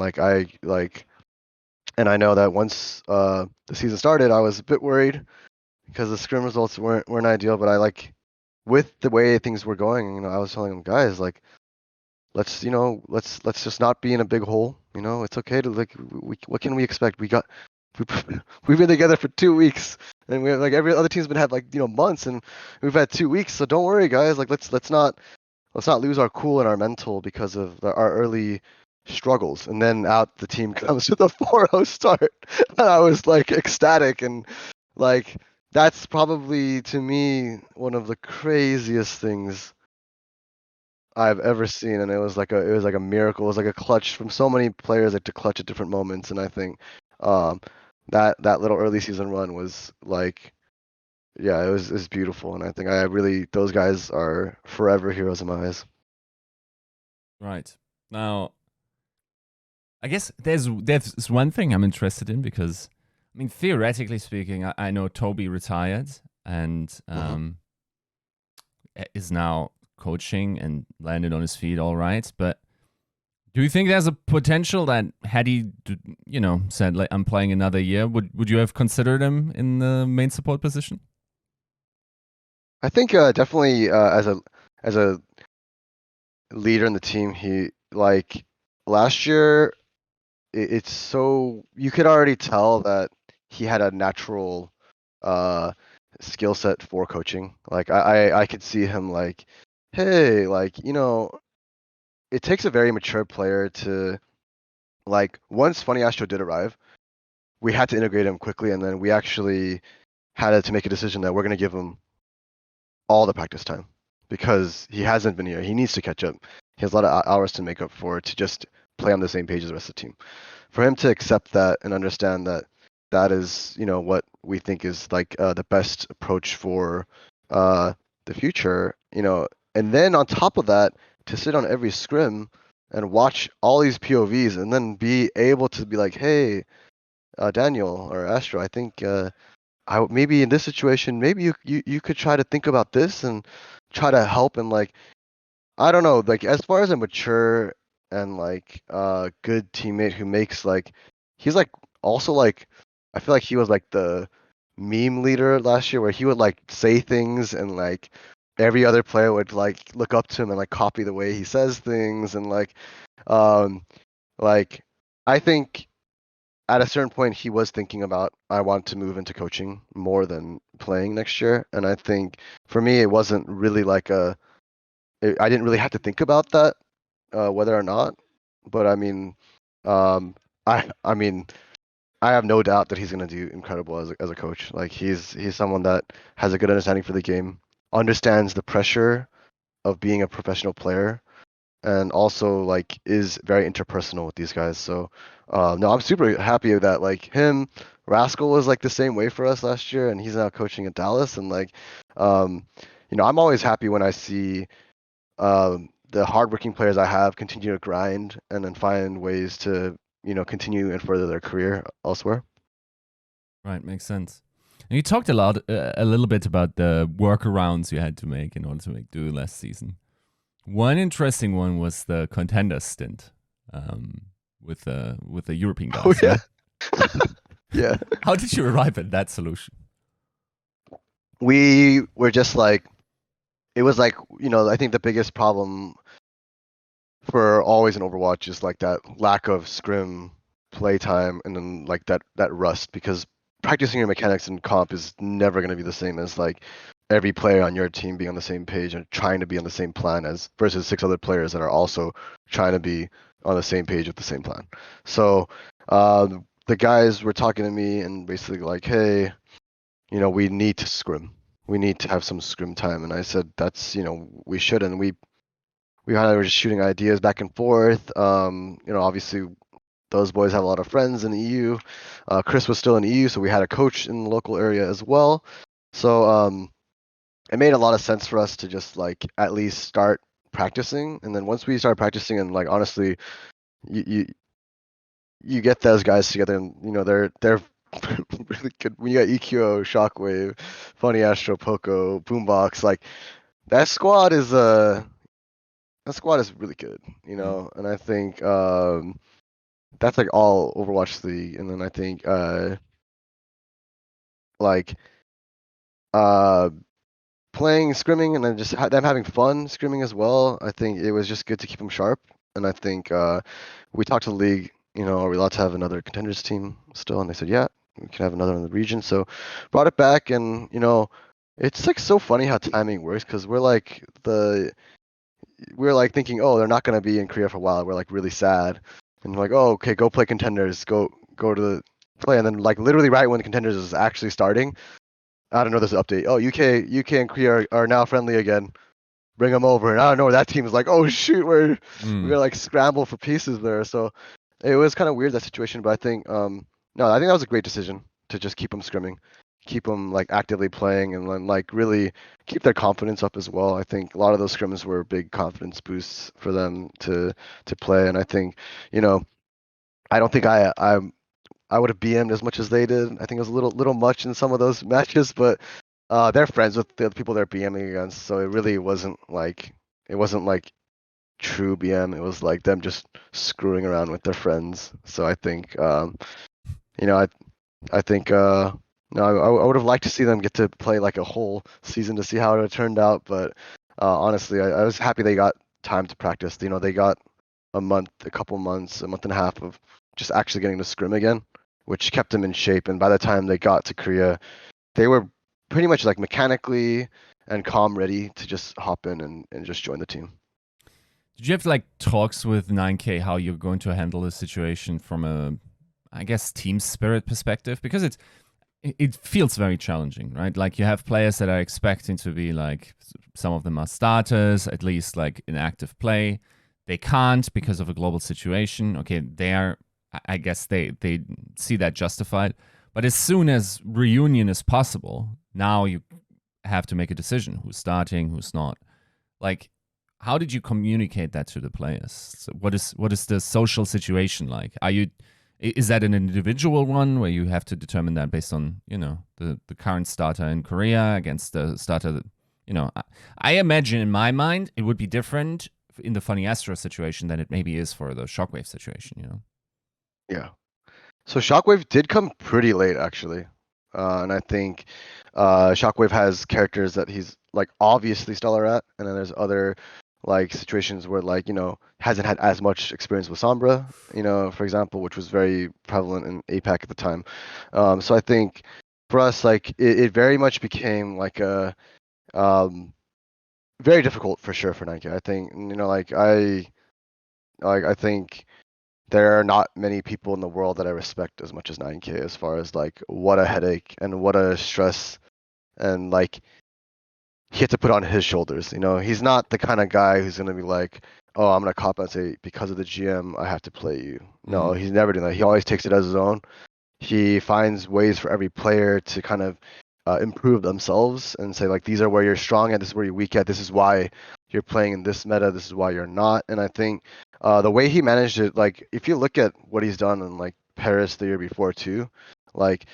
and I know that once the season started, I was a bit worried because the scrim results weren't ideal. But I like with the way things were going, I was telling them guys like let's just not be in a big hole. It's okay to like what can we expect? We, we've been together for 2 weeks, and we like every other team's been had like months, and we've had 2 weeks. So don't worry, guys. Like let's not lose our cool and our mental because of our early struggles. And then out the team comes with a 4-0 start, and I was like ecstatic, and like that's probably to me one of the craziest things I've ever seen, and it was like a miracle. It was like a clutch from so many players, like to clutch at different moments. And I think um, that little early season run was like, yeah, it was beautiful. And I think I really those guys are forever heroes in my eyes. Right. Now, I guess there's one thing I'm interested in because, I mean, theoretically speaking, I know Toby retired and is now coaching and landed on his feet all right. But do you think there's a potential that had he, said like I'm playing another year, would you have considered him in the main support position? I think definitely as a leader in the team, he like last year. It's so you could already tell that he had a natural uh skill set for coaching. Like I could see him like, hey, like it takes a very mature player to like once Funny Astro did arrive, we had to integrate him quickly, and then we actually had to make a decision that we're gonna give him all the practice time because he hasn't been here. He needs to catch up. He has a lot of hours to make up for to just play on the same page as the rest of the team. For him to accept that and understand that that is what we think is like the best approach for the future, and then on top of that to sit on every scrim and watch all these povs and then be able to be like, hey, Daniel or Astro, I think maybe in this situation maybe you could try to think about this and try to help. And like I don't know, like as far as a mature and like good teammate who makes like he's like also like I feel like he was like the meme leader last year where he would like say things and like every other player would like look up to him and like copy the way he says things and um like I think at a certain point he was thinking about I want to move into coaching more than playing next year, and I think for me it wasn't really like I didn't really have to think about that whether or not, but I mean I mean I have no doubt that he's going to do incredible as a coach. Like he's someone that has a good understanding for the game, understands the pressure of being a professional player, and also like is very interpersonal with these guys. So no, I'm super happy that like him, Rascal was like the same way for us last year, and he's now coaching in Dallas. And like, um, I'm always happy when I see the hardworking players I have continue to grind and then find ways to continue and further their career elsewhere. Right, makes sense. And you talked a little bit about the workarounds you had to make in order to make do last season. One interesting one was the contender stint with the European guys. Oh yeah, yeah. How did you arrive at that solution? We were just like, it was like I think the biggest problem for always in Overwatch is like that lack of scrim playtime and then like that rust, because practicing your mechanics in comp is never going to be the same as like every player on your team being on the same page and trying to be on the same plan as versus 6 other players that are also trying to be on the same page with the same plan. So the guys were talking to me and basically like, hey, we need to scrim. We need to have some scrim time. And I said, that's, we should. And we kind of were just shooting ideas back and forth. Obviously those boys have a lot of friends in the EU. Chris was still in the EU, so we had a coach in the local area as well. So it made a lot of sense for us to just like at least start practicing. And then once we started practicing, and like honestly, you get those guys together, and they're really good. When you got EQO, Shockwave, Funny Astro, Poco, Boombox, like that squad is really good, and I think that's like all Overwatch League, and then I think like playing scrimming and then just them having fun scrimming as well. I think it was just good to keep them sharp, and I think we talked to the league. Are we allowed to have another contenders team still? And they said, yeah, we can have another in the region. So brought it back, and it's like so funny how timing works, because we're like thinking, oh, they're not gonna be in Korea for a while. We're like really sad, and we're like, oh, okay, go play contenders, go to the play, and then like literally right when contenders is actually starting, I don't know, there's an update. Oh, UK and Korea are now friendly again. Bring them over, and I don't know. That team is like, oh shoot, we're gonna like scramble for pieces there. So it was kind of weird, that situation, but I think no, I think that was a great decision to just keep them scrimming, keep them like actively playing, and then like really keep their confidence up as well. I think a lot of those scrims were big confidence boosts for them to play, and I think I don't think I would have BM'd as much as they did. I think it was a little much in some of those matches, but they're friends with the people they're BMing against, so it really wasn't like true BM. It was like them just screwing around with their friends. So I think I think no, I would have liked to see them get to play like a whole season to see how it would have turned out, but honestly, I was happy they got time to practice. They got a month, a couple months, a month and a half of just actually getting to scrim again, which kept them in shape. And by the time they got to Korea, they were pretty much like mechanically and calm ready to just hop in and just join the team. Did you have like talks with 9K how you're going to handle this situation from a, I guess, team spirit perspective? Because it feels very challenging, right? Like you have players that are expecting to be like, some of them are starters, at least like in active play. They can't because of a global situation. Okay, I guess they see that justified. But as soon as reunion is possible, now you have to make a decision who's starting, who's not. Like, how did you communicate that to the players? So what is the social situation like? Is that an individual one where you have to determine that based on the current starter in Korea against the starter that I imagine in my mind it would be different in the Funny Astro situation than it maybe is for the Shockwave situation, Yeah. So Shockwave did come pretty late, actually. and I think Shockwave has characters that he's like obviously stellar at, and then there's other like situations where like hasn't had as much experience with Sombra, for example, which was very prevalent in APAC at the time. So I think for us, like it very much became like a very difficult for sure for 9K. I think I think there are not many people in the world that I respect as much as 9K as far as like what a headache and what a stress and like he had to put on his shoulders. He's not the kind of guy who's gonna be like, oh, I'm gonna compensate because of the GM. I have to play you. No, he's never doing that. He always takes it as his own. He finds ways for every player to kind of improve themselves and say like these are where you're strong at, this is where you're weak at, this is why you're playing in this meta, this is why you're not. And I think the way he managed it, like if you look at what he's done in like Paris the year before too, like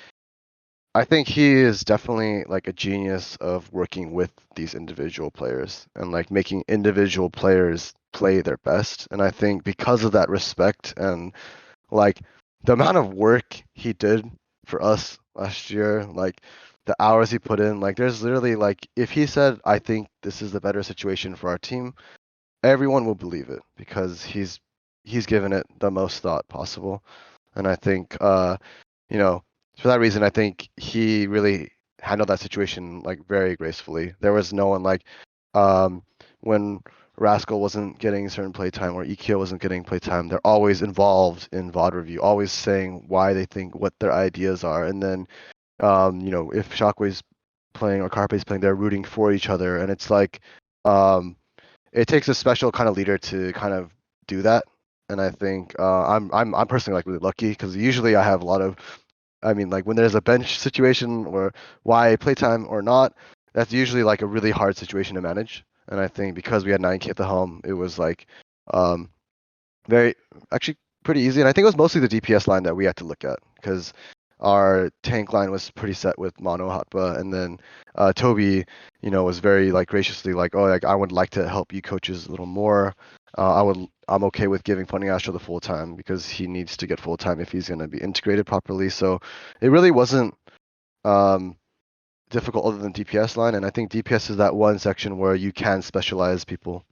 I think he is definitely like a genius of working with these individual players and like making individual players play their best. And I think because of that respect and like the amount of work he did for us last year, like the hours he put in, like there's literally like if he said, I think this is the better situation for our team, everyone will believe it because he's given it the most thought possible. And I think you know, for that reason I think he really handled that situation like very gracefully. There was no one like when Rascal wasn't getting certain playtime or EQ wasn't getting playtime, they're always involved in VOD review, always saying why they think what their ideas are. And then, if Shockwave's playing or Carpe's playing, they're rooting for each other. And it's like, it takes a special kind of leader to kind of do that. And I think I'm personally like really lucky because usually I have a lot of, I mean, like when there's a bench situation or why playtime or not, that's usually like a really hard situation to manage. And I think because we had 9K at the helm, it was like um, very actually pretty easy. And I think it was mostly the DPS line that we had to look at because our tank line was pretty set with Mono Hotba, and then Toby, was very like graciously like, oh, like I would like to help you coaches a little more. I'm okay with giving Funny Astro the full time because he needs to get full time if he's going to be integrated properly. So it really wasn't um, difficult other than DPS line, and I think DPS is that one section where you can specialize people.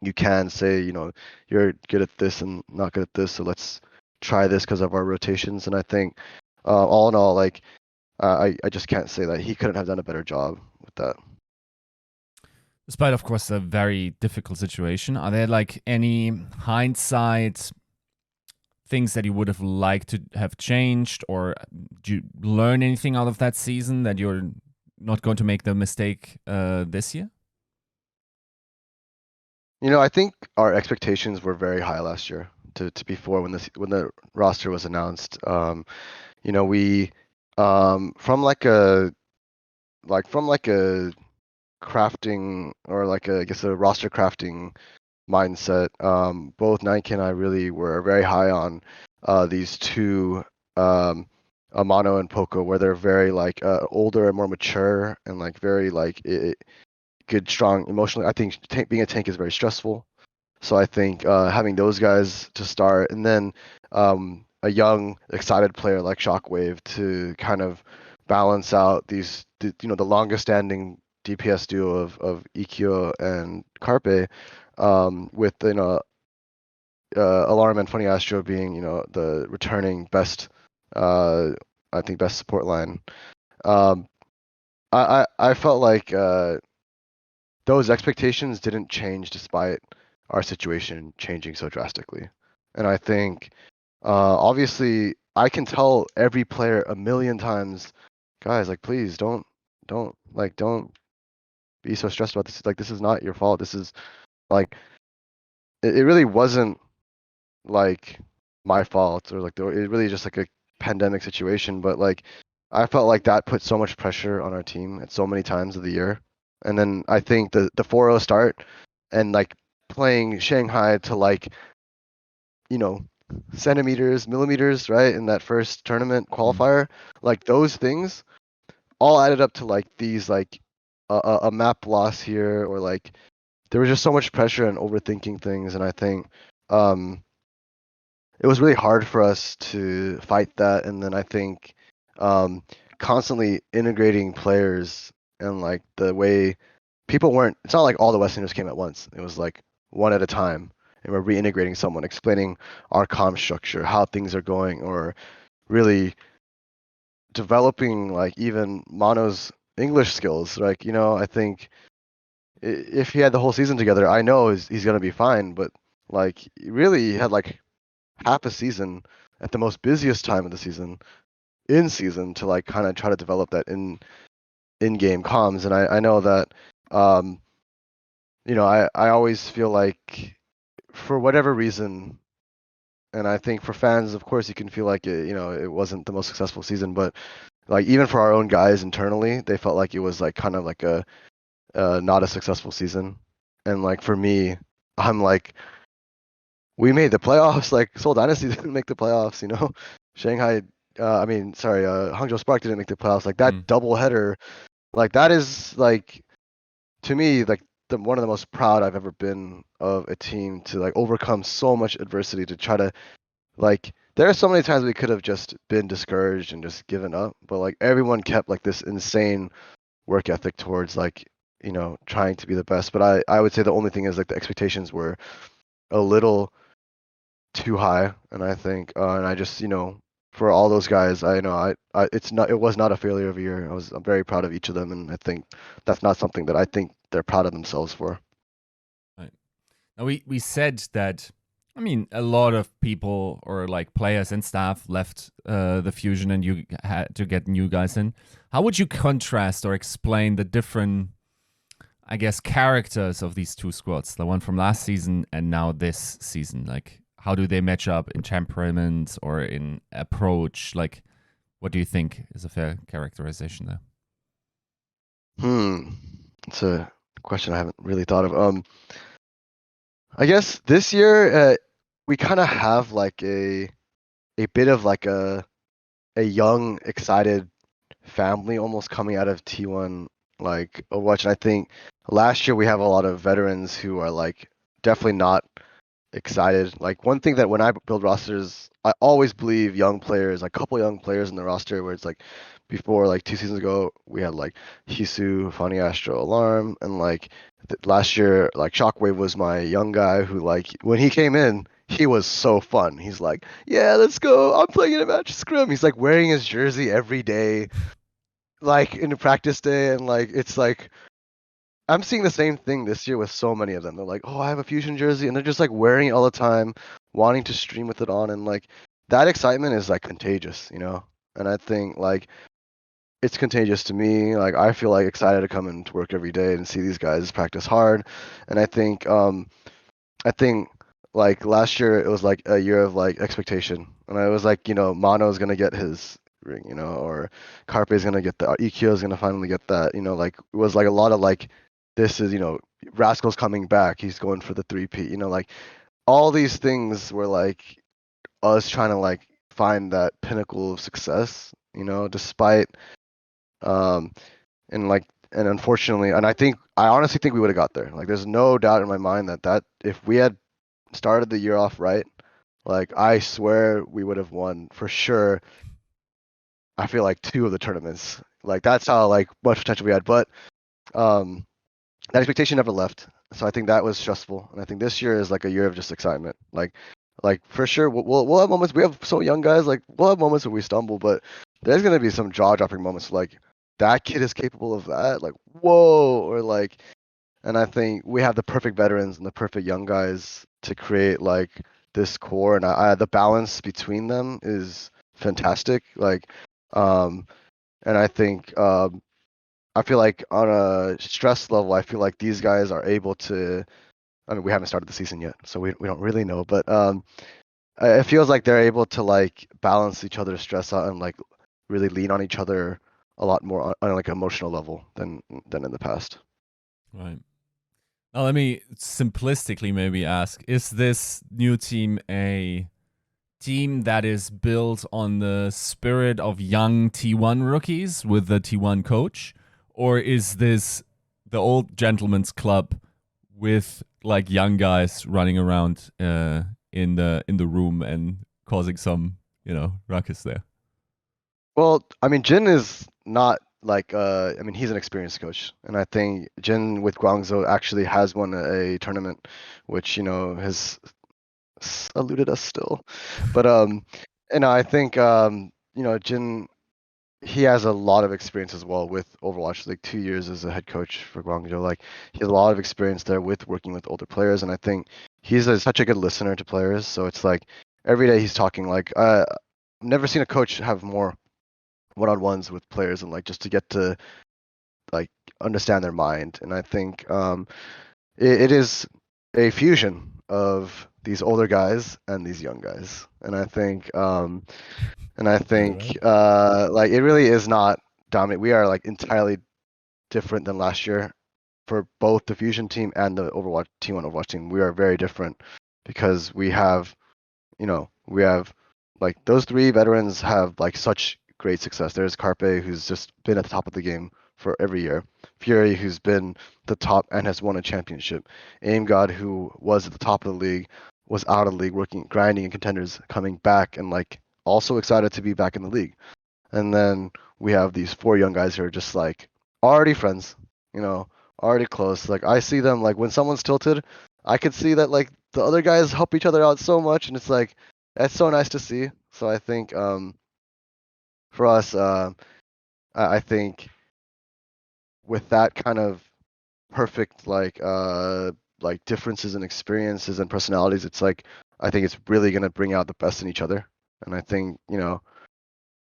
You can say, you're good at this and not good at this, so let's try this because of our rotations. And I think, all in all, like I just can't say that he couldn't have done a better job with that. Despite, of course, a very difficult situation, are there like any hindsight things that you would have liked to have changed, or do you learn anything out of that season that you're not going to make the mistake this year? I think our expectations were very high last year. To before when the roster was announced, we from like a crafting or like a, I guess a roster crafting mindset. Both Nike and I really were very high on these two, Amano and Poco, where they're very like older and more mature and like very like good, strong emotionally. I think being a tank is very stressful. So I think having those guys to start, and then a young, excited player like Shockwave to kind of balance out the longest standing DPS duo of EQ and Carpe, with Alarm and Funny Astro being the returning best, I think best support line. Um, I felt like those expectations didn't change despite our situation changing so drastically. And I think, obviously, I can tell every player a million times, guys, like, please don't be so stressed about this. Like, this is not your fault. This is like, it really wasn't like my fault or like it really just like a pandemic situation. But like, I felt like that put so much pressure on our team at so many times of the year. And then I think the 4-0 start and like playing Shanghai to like, centimeters, millimeters, right? In that first tournament qualifier, like those things all added up to like these like a map loss here, or like there was just so much pressure and overthinking things. And I think it was really hard for us to fight that. And then I think constantly integrating players and like the way people weren't. It's not like all the Westerners came at once. It was like one at a time, and we're reintegrating someone, explaining our comm structure, how things are going, or really developing like even Mono's English skills. Like, I think if he had the whole season together, I know he's gonna be fine. But like, really, he had like half a season at the most busiest time of the season, in season, to like kind of try to develop that in-game comms. And I know that, I always feel like for whatever reason, and I think for fans, of course, you can feel like it wasn't the most successful season, but like even for our own guys internally, they felt like it was like kind of like a not a successful season. And like for me, I'm like, we made the playoffs. Like Seoul Dynasty didn't make the playoffs. Shanghai. Hangzhou Spark didn't make the playoffs. Like that double header, like that is like, to me, like one of the most proud I've ever been of a team to like overcome so much adversity to try to, like, there are so many times we could have just been discouraged and just given up, but like everyone kept like this insane work ethic towards like, trying to be the best. But I would say the only thing is like the expectations were a little too high, and I think and I just, for all those guys, I know it was not a failure of a year. I'm very proud of each of them, and I think that's not something that I think they're proud of themselves for. Right. Now we said that, I mean, a lot of people or like players and staff left the Fusion, and you had to get new guys in. How would you contrast or explain the different, I guess, characters of these two squads, the one from last season and now this season? Like, how do they match up in temperament or in approach? Like, what do you think is a fair characterization there? It's a question I haven't really thought of. I guess this year we kind of have like a bit of like a young, excited family almost coming out of T1 like Overwatch. And I think last year we have a lot of veterans who are like definitely not excited. Like one thing that when I build rosters, I always believe young players, like a couple young players in the roster where it's like before, like 2 seasons ago, we had like Hisu, Funny Astro, Alarm, and like last year, like Shockwave was my young guy who, like, when he came in, he was so fun. He's like, yeah, let's go. I'm playing in a match Scrim. He's like wearing his jersey every day, like in the practice day, and like it's like I'm seeing the same thing this year with so many of them. They're like, oh, I have a Fusion jersey, and they're just like wearing it all the time, wanting to stream with it on, and like that excitement is like contagious. And I think like it's contagious to me. Like I feel like excited to come into work every day and see these guys practice hard. And I think like last year it was like a year of like expectation, and I was like, Mono's gonna get his ring, or Carpe's gonna get that, EQ's gonna finally get that, like it was like a lot of like, this is, Rascal's coming back, he's going for the 3P, like all these things were like us trying to like find that pinnacle of success, despite um and unfortunately, and I honestly think we would have got there. Like there's no doubt in my mind that if we had started the year off right, like I swear we would have won for sure. I feel like 2 of the tournaments. Like that's how like much potential we had. But that expectation never left. So I think that was stressful. And I think this year is like a year of just excitement. Like for sure we'll have moments. We have so young guys. Like we'll have moments where we stumble, but there's gonna be some jaw dropping moments. Like that kid is capable of that. Like whoa, or like. And I think we have the perfect veterans and the perfect young guys to create like this core, and the balance between them is fantastic. Like, and I think I feel like on a stress level, I feel like these guys are able to. I mean, we haven't started the season yet, so we don't really know, but it feels like they're able to like balance each other's stress out and like really lean on each other a lot more on like an emotional level than in the past. Right. Now, let me simplistically maybe ask, is this new team a team that is built on the spirit of young T1 rookies with the T1 coach? Or is this the old gentleman's club with like young guys running around in the room and causing some, ruckus there? Well, I mean, Jin is not like I mean, he's an experienced coach, and I think Jin with Guangzhou actually has won a tournament, which has eluded us still. But and I think Jin, he has a lot of experience as well with Overwatch, like 2 years as a head coach for Guangzhou. Like he has a lot of experience there with working with older players, and I think he's such a good listener to players. So it's like every day he's talking. Like I've never seen a coach have more one-on-ones with players and like just to get to like understand their mind. And I think it is a fusion of these older guys and these young guys. And I think Yeah, right. like it really is not dominant. We are like entirely different than last year for both the Fusion team and the Overwatch T1 Overwatch team. We are very different because we have like those three veterans have like such great success. There's Carpe, who's just been at the top of the game for every year. Fury, who's been the top and has won a championship. Aimgod, who was at the top of the league, was out of the league, working, grinding in contenders, coming back, and like also excited to be back in the league. And then we have these four young guys who are just like already friends, already close. Like I see them like when someone's tilted, I could see that like the other guys help each other out so much, and it's like that's so nice to see. So I think for us, I think with that kind of perfect like differences in experiences and personalities, it's like I think it's really gonna bring out the best in each other. And I think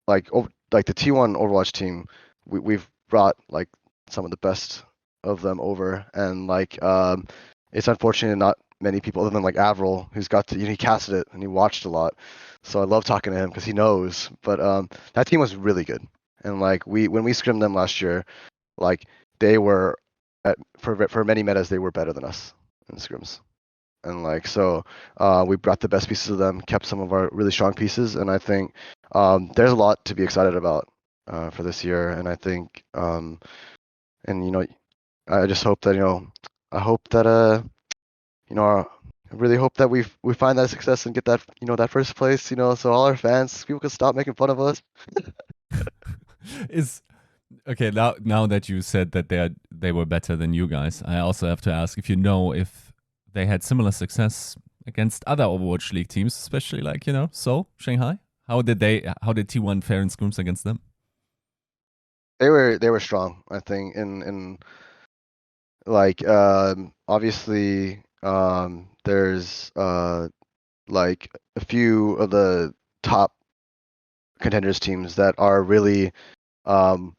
like the T1 Overwatch team, we've brought like some of the best of them over, and like it's unfortunate not many people other than like Avril, who's got to he casted it and he watched a lot, so I love talking to him because he knows. But that team was really good, and like when we scrimmed them last year, like they were for many metas they were better than us in scrims. And like so, we brought the best pieces of them, kept some of our really strong pieces, and I think there's a lot to be excited about for this year. And I think, and I just hope that I hope that I really hope that we find that success and get that that first place. So all our fans, people can stop making fun of us. Is okay now that you said that they were better than you guys, I also have to ask if you know if they had similar success against other Overwatch League teams, especially like Seoul, Shanghai. How did T1 fare in scrims against them? They were strong, I think, in like obviously there's like a few of the top contenders teams that are really um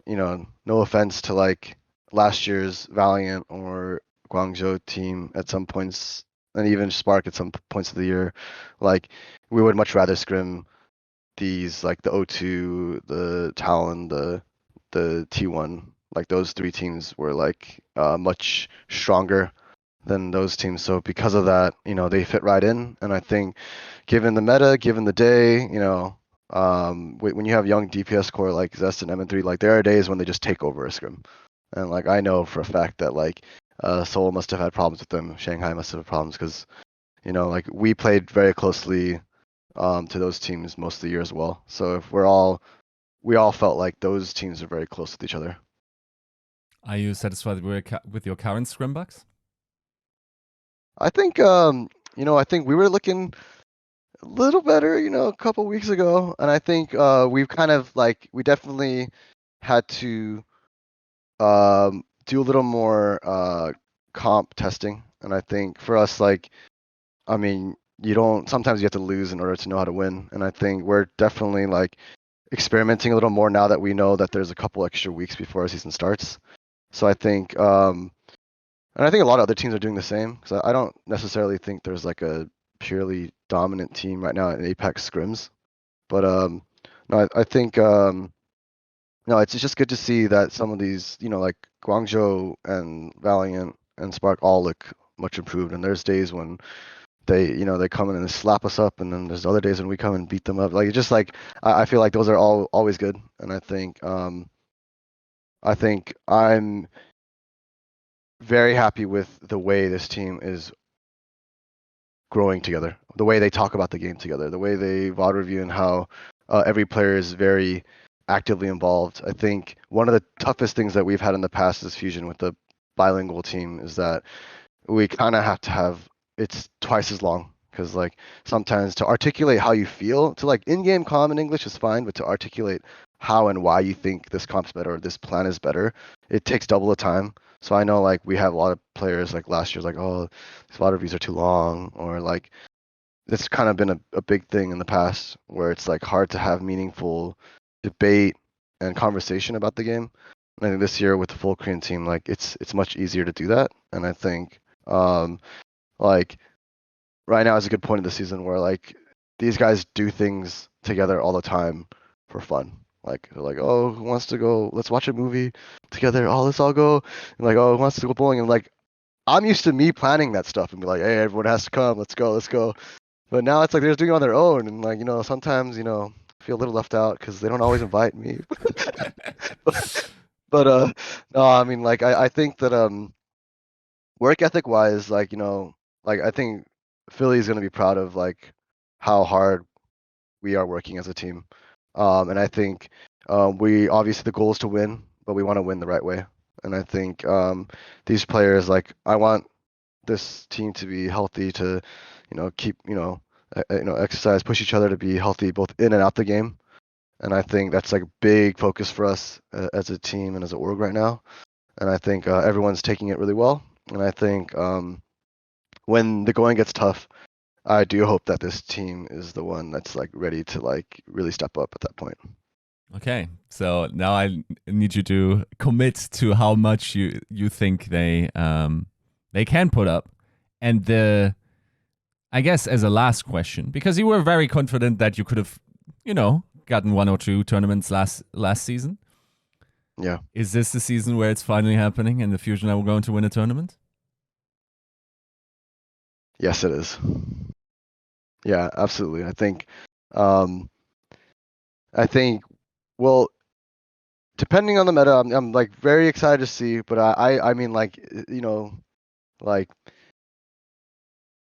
no offense to like last year's Valiant or Guangzhou team at some points, and even Spark at some points of the year. Like we would much rather scrim these like the O2, the Talon, the T1. Like those three teams were like much stronger than those teams. So because of that, they fit right in. And I think given the meta, given the day, when you have young DPS core like Zest and MN3, like there are days when they just take over a scrim. And like I know for a fact that like Seoul must have had problems with them. Shanghai must have had problems because like we played very closely to those teams most of the year as well. So if we all felt like those teams are very close with each other. Are you satisfied with your current scrim bucks? I think I think we were looking a little better, a couple weeks ago, and I think we've kind of like we definitely had to do a little more comp testing, and I think for us, like, I mean, sometimes you have to lose in order to know how to win, and I think we're definitely like experimenting a little more now that we know that there's a couple extra weeks before our season starts. So I think, and I think a lot of other teams are doing the same because I don't necessarily think there's like a purely dominant team right now in Apex scrims, but no, I think no, it's just good to see that some of these, like Guangzhou and Valiant and Spark all look much improved. And there's days when they come in and slap us up, and then there's other days when we come and beat them up. Like it's just like I feel like those are all always good. And I think I'm very happy with the way this team is growing together, the way they talk about the game together, the way they VOD review, and how every player is very actively involved. I think one of the toughest things that we've had in the past as Fusion with the bilingual team is that we kind of have to have it's twice as long because like sometimes to articulate how you feel to like in-game comm in English is fine, but to articulate how and why you think this comp's better or this plan is better, it takes double the time. So I know like we have a lot of players like last year's like, oh, these water reviews are too long, or like it's kind of been a big thing in the past where it's like hard to have meaningful debate and conversation about the game. And I think this year with the full Korean team, like it's much easier to do that. And I think like right now is a good point of the season where like these guys do things together all the time for fun. Like they're like, oh, who wants to go? Let's watch a movie together. Oh, let's all go. And like, oh, who wants to go bowling? And like, I'm used to me planning that stuff and be like, hey, everyone has to come. Let's go. Let's go. But now it's like they're just doing it on their own, and like sometimes I feel a little left out because they don't always invite me. But no, I mean like I think that work ethic wise, like like I think Philly's gonna be proud of like how hard we are working as a team, and I think we obviously the goal is to win, but we want to win the right way, and I think these players like I want this team to be healthy to keep exercise, push each other to be healthy both in and out the game. And I think that's like a big focus for us as a team and as an org right now. And I think everyone's taking it really well. And I think when the going gets tough, I do hope that this team is the one that's like ready to like really step up at that point. Okay, so now I need you to commit to how much you think they can put up, and I guess as a last question, because you were very confident that you could have, gotten 1 or 2 tournaments last season. Yeah. Is this the season where it's finally happening and the Fusion are going to win a tournament? Yes, it is. Yeah, absolutely. Um, I think, well, depending on the meta, I'm like very excited to see. But I mean, like like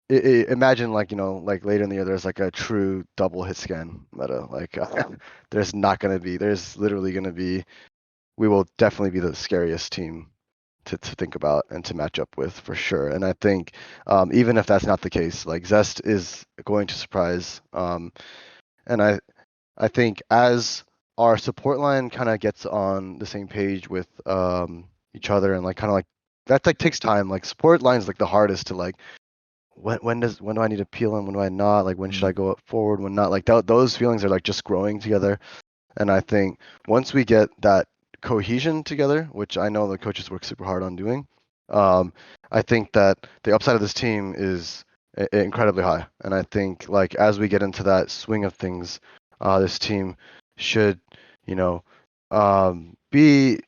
imagine like like later in the year there's like a true double hit scan meta. Like there's literally gonna be. We will definitely be the scariest team to think about and to match up with for sure. And I think even if that's not the case, like Zest is going to surprise. And I think as our support line kind of gets on the same page with each other and like kind of like that like takes time. Like support line is like the hardest to like when do I need to peel him? When do I not? Like when should I go up forward? When not? Like those feelings are like just growing together. And I think once we get that cohesion together, which I know the coaches work super hard on doing, I think that the upside of this team is incredibly high. And I think like as we get into that swing of things, this team should, you know, be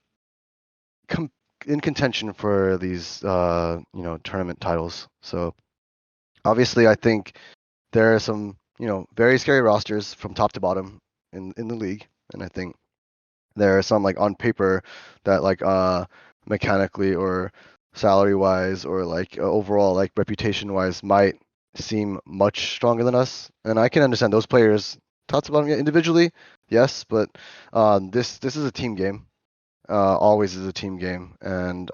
in contention for these, tournament titles. So obviously, I think there are some, very scary rosters from top to bottom in the league, and I think there are some like on paper that like mechanically or salary wise or like overall like reputation wise might seem much stronger than us. And I can understand those players top to bottom individually, yes, but this is a team game. Always is a team game, and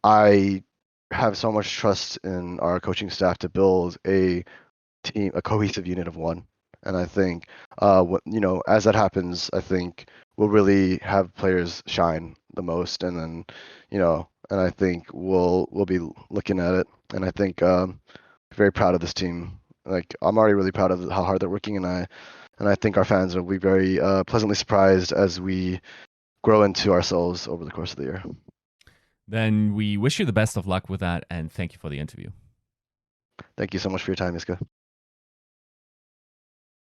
I have so much trust in our coaching staff to build a team, a cohesive unit of one. And I think, as that happens, I think we'll really have players shine the most, and then, and I think we'll be looking at it. And I think very proud of this team. Like I'm already really proud of how hard they're working, and I think our fans will be very pleasantly surprised as we grow into ourselves over the course of the year. Then we wish you the best of luck with that, and thank you for the interview. Thank you so much for your time, Iska.